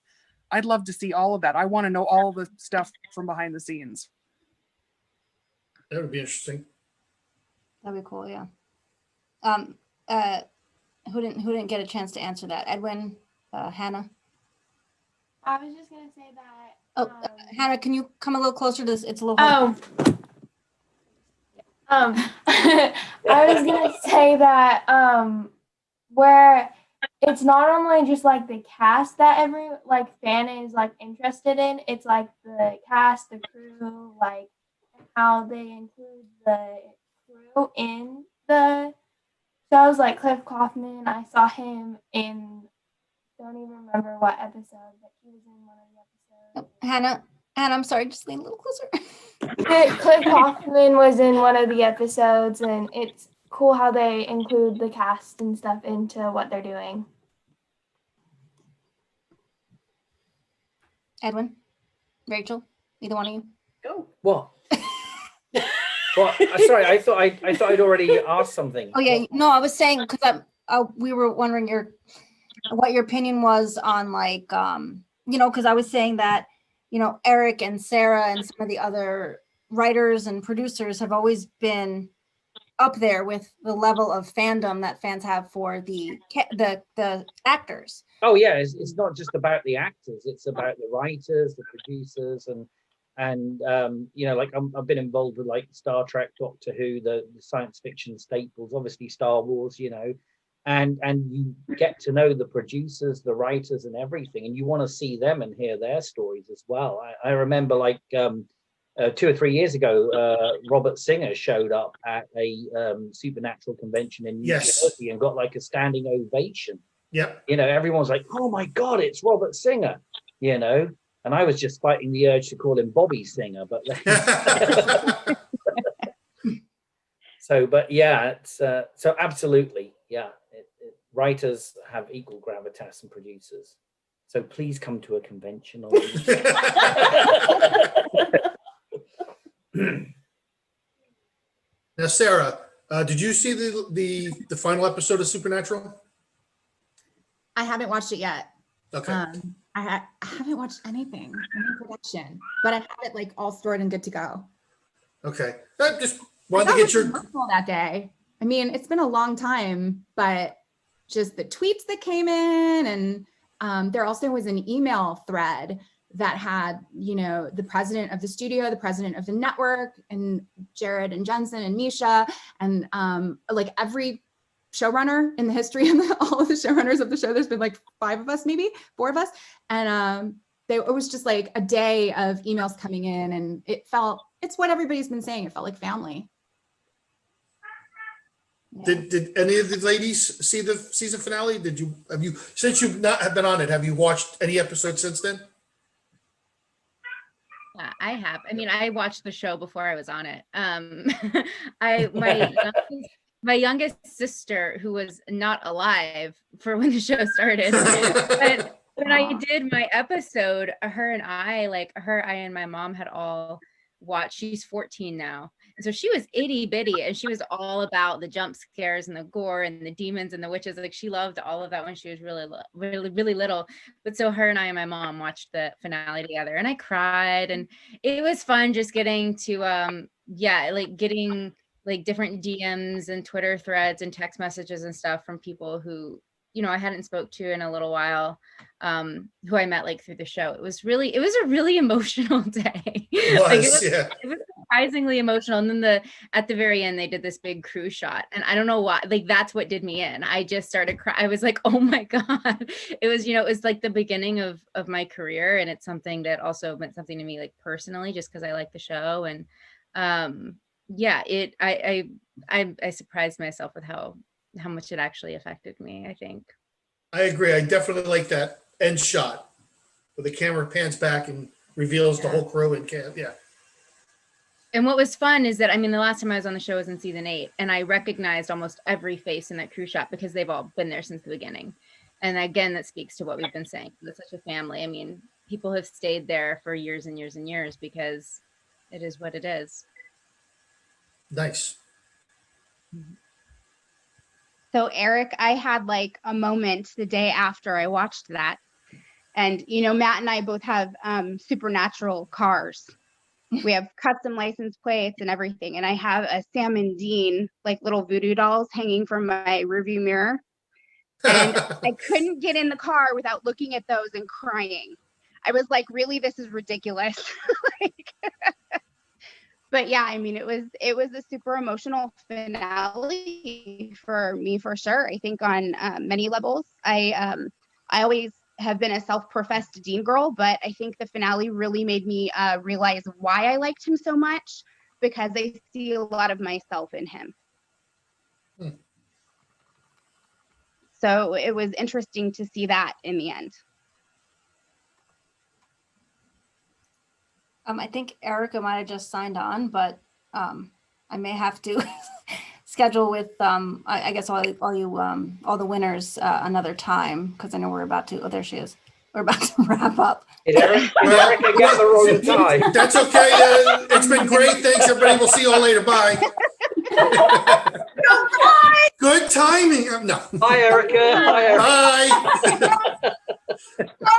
I'd love to see all of that. I want to know all the stuff from behind the scenes. That would be interesting. That'd be cool, yeah. Who didn't get a chance to answer that? Edwin, Hannah? I was just gonna say that. Oh, Hannah, can you come a little closer to this? It's a little hard. I was gonna say that where it's not only just like the cast that every fan is interested in, it's like the cast, the crew, how they include the crew in the shows, like Cliff Kaufman. I saw him in, don't even remember what episode, but he was in one of the episodes. Hannah, I'm sorry, just lean a little closer. Cliff Kaufman was in one of the episodes, and it's cool how they include the cast and stuff into what they're doing. Edwin, Rachel, either one of you? Go. What? Well, sorry, I thought I'd already asked something. Oh yeah, no, I was saying because we were wondering what your opinion was on because I was saying that Eric and Sarah and some of the other writers and producers have always been up there with the level of fandom that fans have for the actors. Oh yeah, it's not just about the actors; it's about the writers, the producers, and I've been involved with Star Trek, Doctor Who, the science fiction staples, obviously Star Wars, and you get to know the producers, the writers, and everything, and you want to see them and hear their stories as well. I remember 2 or 3 years ago, Robert Singer showed up at a Supernatural convention in New Jersey and got a standing ovation. Yep. Everyone's like, "Oh my God, it's Robert Singer," And I was just fighting the urge to call him Bobby Singer, but it's so absolutely, yeah. Writers have equal gravitas and producers. So please come to a convention. Now, Sarah, did you see the final episode of Supernatural? I haven't watched it yet. Okay. I haven't watched anything in production, but I have it all stored and good to go. Okay. I just wanted to get your that day. I mean, it's been a long time, but just the tweets that came in, and there also was an email thread that had, the president of the studio, the president of the network, and Jared and Jensen and Misha, and every showrunner in the history of all of the showrunners of the show. There's been 5 of us, maybe 4 of us, and it was just a day of emails coming in, and it's what everybody's been saying. It felt like family. Did any of the ladies see the season finale? Have you since you've not have been on it, have you watched any episodes since then? I have. I mean, I watched the show before I was on it. My youngest sister, who was not alive for when the show started, but when I did my episode, her and my mom had all watched. She's 14 now. And so she was itty bitty, and she was all about the jump scares and the gore and the demons and the witches. Like, she loved all of that when she was really little. But so her and I and my mom watched the finale together, and I cried, and it was fun just getting to getting like different DMs and Twitter threads and text messages and stuff from people who, you know, I hadn't spoke to in a little while, who I met like through the show. It was a really emotional day. It was surprisingly emotional. And then at the very end, they did this big crew shot, and I don't know why, like, that's what did me in. I just started crying. I was like, oh my God. It was, you know, it was like the beginning of my career. And it's something that also meant something to me, like personally, just because I like the show. And I surprised myself with how much it actually affected me, I think. I agree. I definitely like that end shot where the camera pans back and reveals the whole crew and And what was fun is that, I mean, the last time I was on the show was in season 8, and I recognized almost every face in that crew shot because they've all been there since the beginning. And again, that speaks to what we've been saying. It's such a family. I mean, people have stayed there for years and years and years because it is what it is. Nice. So Eric, I had like a moment the day after I watched that. And, you know, Matt and I both have supernatural cars. We have custom license plates and everything. And I have a Sam and Dean, like little voodoo dolls hanging from my rearview mirror. And I couldn't get in the car without looking at those and crying. I was like, really, this is ridiculous. But yeah, I mean, it was a super emotional finale for me, for sure. I think on many levels. I always have been a self-professed Dean girl, but I think the finale really made me realize why I liked him so much, because I see a lot of myself in him. So it was interesting to see that in the end. I think Erica might have just signed on, but I may have to schedule with I guess all the winners another time, because I know we're about to. Oh, there she is. We're about to wrap up. Did Erica get the wrong time? That's okay. It's been great. Thanks, everybody. We'll see you all later. Bye. Good timing. No. Bye, Erica. Bye, Erica. Bye.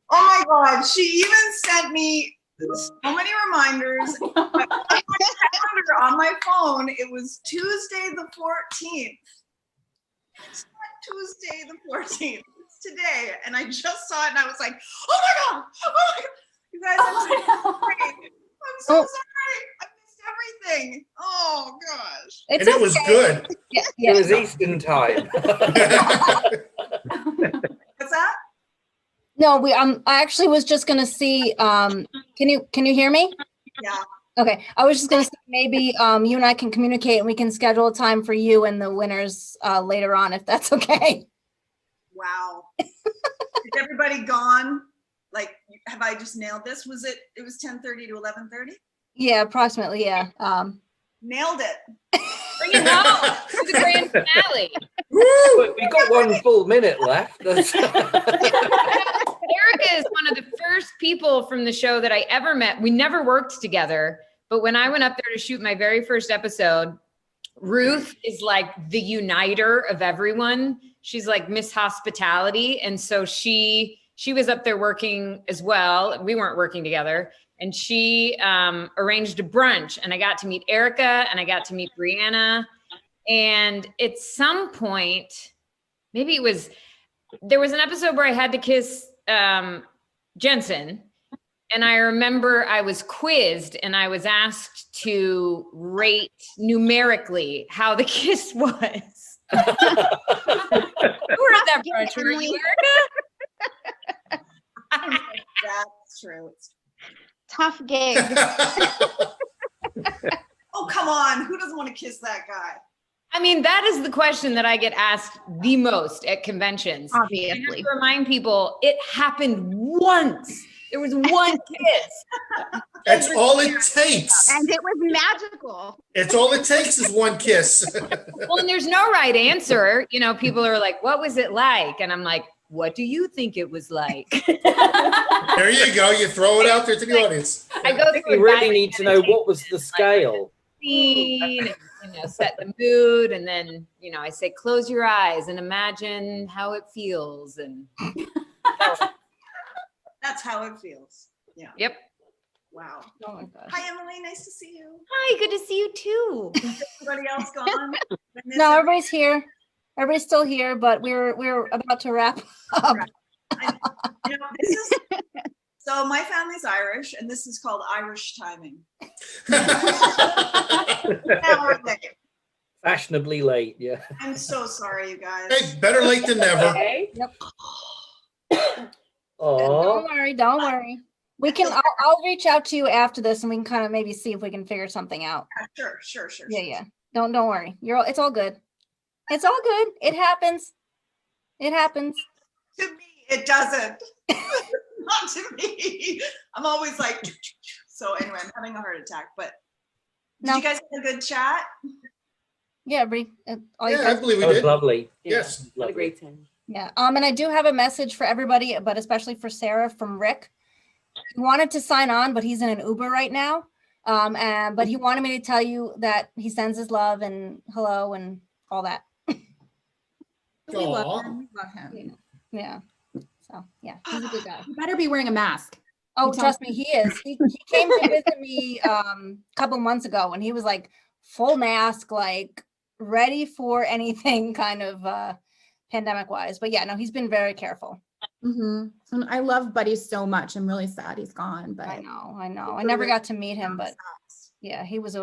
Oh my God, she even sent me so many reminders. On my calendar on my phone, it was Tuesday the 14th. It's not Tuesday the 14th. It's today. And I just saw it and I was like, oh my God. Oh my God. You guys, I'm so sorry. I'm so sorry. I missed everything. Oh gosh. And it was good. It was Eastern time. What's that? No, I actually was just gonna see. Can you hear me? Yeah. Okay. I was just gonna say maybe you and I can communicate and we can schedule a time for you and the winners later on, if that's okay. Wow. Is everybody gone? Like, have I just nailed this? It was 10:30 to 11:30? Yeah, approximately. Yeah. Nailed it. Bring it home for the grand finale. Woo! We got 1 full minute left. Erica is one of the first people from the show that I ever met. We never worked together, but when I went up there to shoot my very first episode, Ruth is like the uniter of everyone. She's like Miss Hospitality. And so she was up there working as well. We weren't working together. And she arranged a brunch, and I got to meet Erica and I got to meet Brianna. And at some point, maybe there was an episode where I had to kiss Jensen. And I remember I was quizzed and I was asked to rate numerically how the kiss was. Who were at that brunch? Were you, Erica? That's true. Tough gig. kiss that guy. I mean, that is the question that I get asked the most at conventions. Obviously. I have to remind people it happened once. There was one kiss. That's all it takes. And it was magical. It's all it takes is one kiss. Well, and there's no right answer. You know, people are like, what was it like? And I'm like, what do you think it was like? There you go. You throw it out there to the audience. I go through You really need to know what was the scale. scene, and, you know, set the mood, and then, you know, I say, close your eyes and imagine how it feels. And That's how it feels. Yeah. yep. Wow. Oh my gosh. Hi, Emily. Nice to see you. Hi, good to see you too. Is everybody else gone? No, everybody's here. Everybody's still here, but we're about to wrap up. You know, this is, so my family's Irish, and this is called Irish timing. Hour late. Fashionably late, yeah. I'm so sorry, you guys. Hey, better late than never. Yep. Oh, Don't worry. We can. I'll reach out to you after this, and we can kind of maybe see if we can figure something out. Sure. Yeah. Don't worry. It's all good. It's all good. It happens. It happens. To me, it doesn't. Not to me. I'm always like, so anyway, I'm having a heart attack. But did you guys have a good chat? Yeah, Bree. All you Yeah, I guys- believe we that was did. lovely. Yes. What a great time. Yeah. And I do have a message for everybody, but especially for Sarah from Rick. He wanted to sign on, but he's in an Uber right now. But he wanted me to tell you that he sends his love and hello and all that. We love Aw. him. We love him. Yeah. So yeah, he's a good guy. You better be wearing a mask. Oh, You tell trust me, he is. He came to visit me a couple months ago, and he was like full mask, like ready for anything kind of pandemic wise. But yeah, no, he's been very careful. And I love Buddy so much. I'm really sad he's gone, but I know. I never got to meet him, but yeah, he was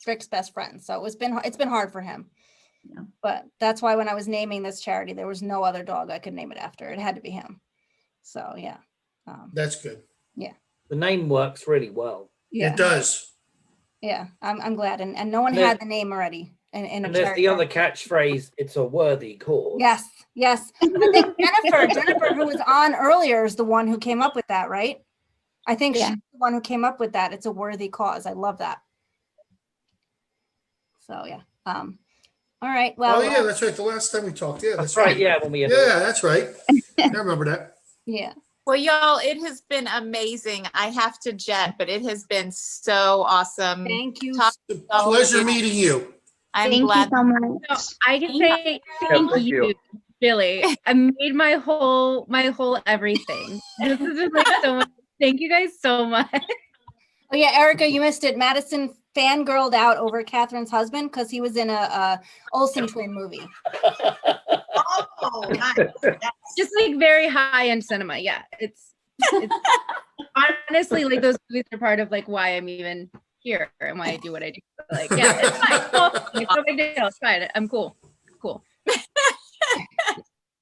Rick's best friend. So it's been hard for him. Yeah. But that's why when I was naming this charity, there was no other dog I could name it after. It had to be him. So yeah. That's good. Yeah. The name works really well. Yeah. It does. Yeah. I'm glad. And no one And there- had the name already. In a And there's charity. the other catchphrase, it's a worthy cause. Yes. I think Jennifer, who was on earlier, is the one who came up with that, right? I think she's the one who came up with that. It's a worthy cause. I love that. So yeah. All right. Well. Oh, yeah, that's right. The last time we talked. Yeah, That's right. Yeah, when we had Yeah, that's right. I remember that. Yeah. Well, y'all, it has been amazing. I have to jet, but it has been so awesome. Thank you. Pleasure meeting you. I'm Thank glad. you so much. So I can say thank thank you, you. Billy. I made my whole everything. This is just like so much. Thank you guys so much. Oh yeah, Erica, you missed it. Madison fangirled out over Catherine's husband because he was in a Olsen twin movie. Oh, nice. Just like very high end cinema. Yeah, it's honestly like those movies are part of like why I'm even here and why I do what I do. Like, yeah, it's fine. It's no big deal. It's fine. I'm cool. Cool.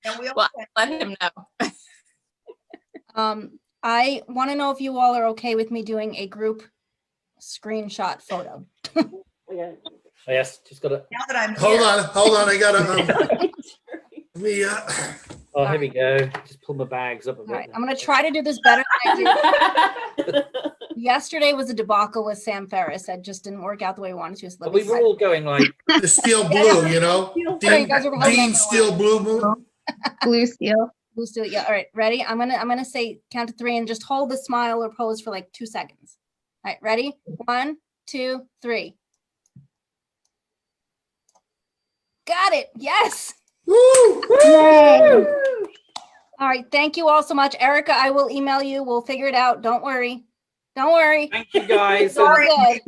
And we all Well, let him know. I want to know if you all are okay with me doing a group screenshot photo. Yes, just got to. now that I'm Hold here. on. I gotta. Let me. Oh, here we go. Just pull my bags up a bit. All right, I'm going to try to do this better than I did. Yesterday was a debacle with Sam Ferris. That just didn't work out the way we wanted to. So let me We were all going like The steel blue, you know. Sorry, you guys are holding Dean on. Steel Blue Moon. Blue steel. Let's do it. Yeah. All right. Ready? I'm gonna say count to 3 and just hold the smile or pose for like 2 seconds. All right. Ready? 1, 2, 3. Got it. Yes. Woo! Yay. All right. Thank you all so much, Erica. I will email you. We'll figure it out. Don't worry. Don't worry. thank you guys. It's all and good.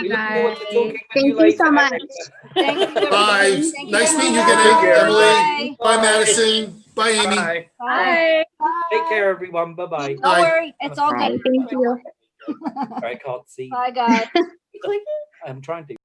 we look forward to talking with Thank you later. so much. Thank you. everybody. Bye. Thank Nice so meeting you much. again, Emily. Bye. Bye, Madison. Bye, Amy. Bye. Bye. Take care, everyone. Bye bye. Don't Bye. worry. It's all Bye. good. Thank you. I can't see. Bye, guys. I'm trying to.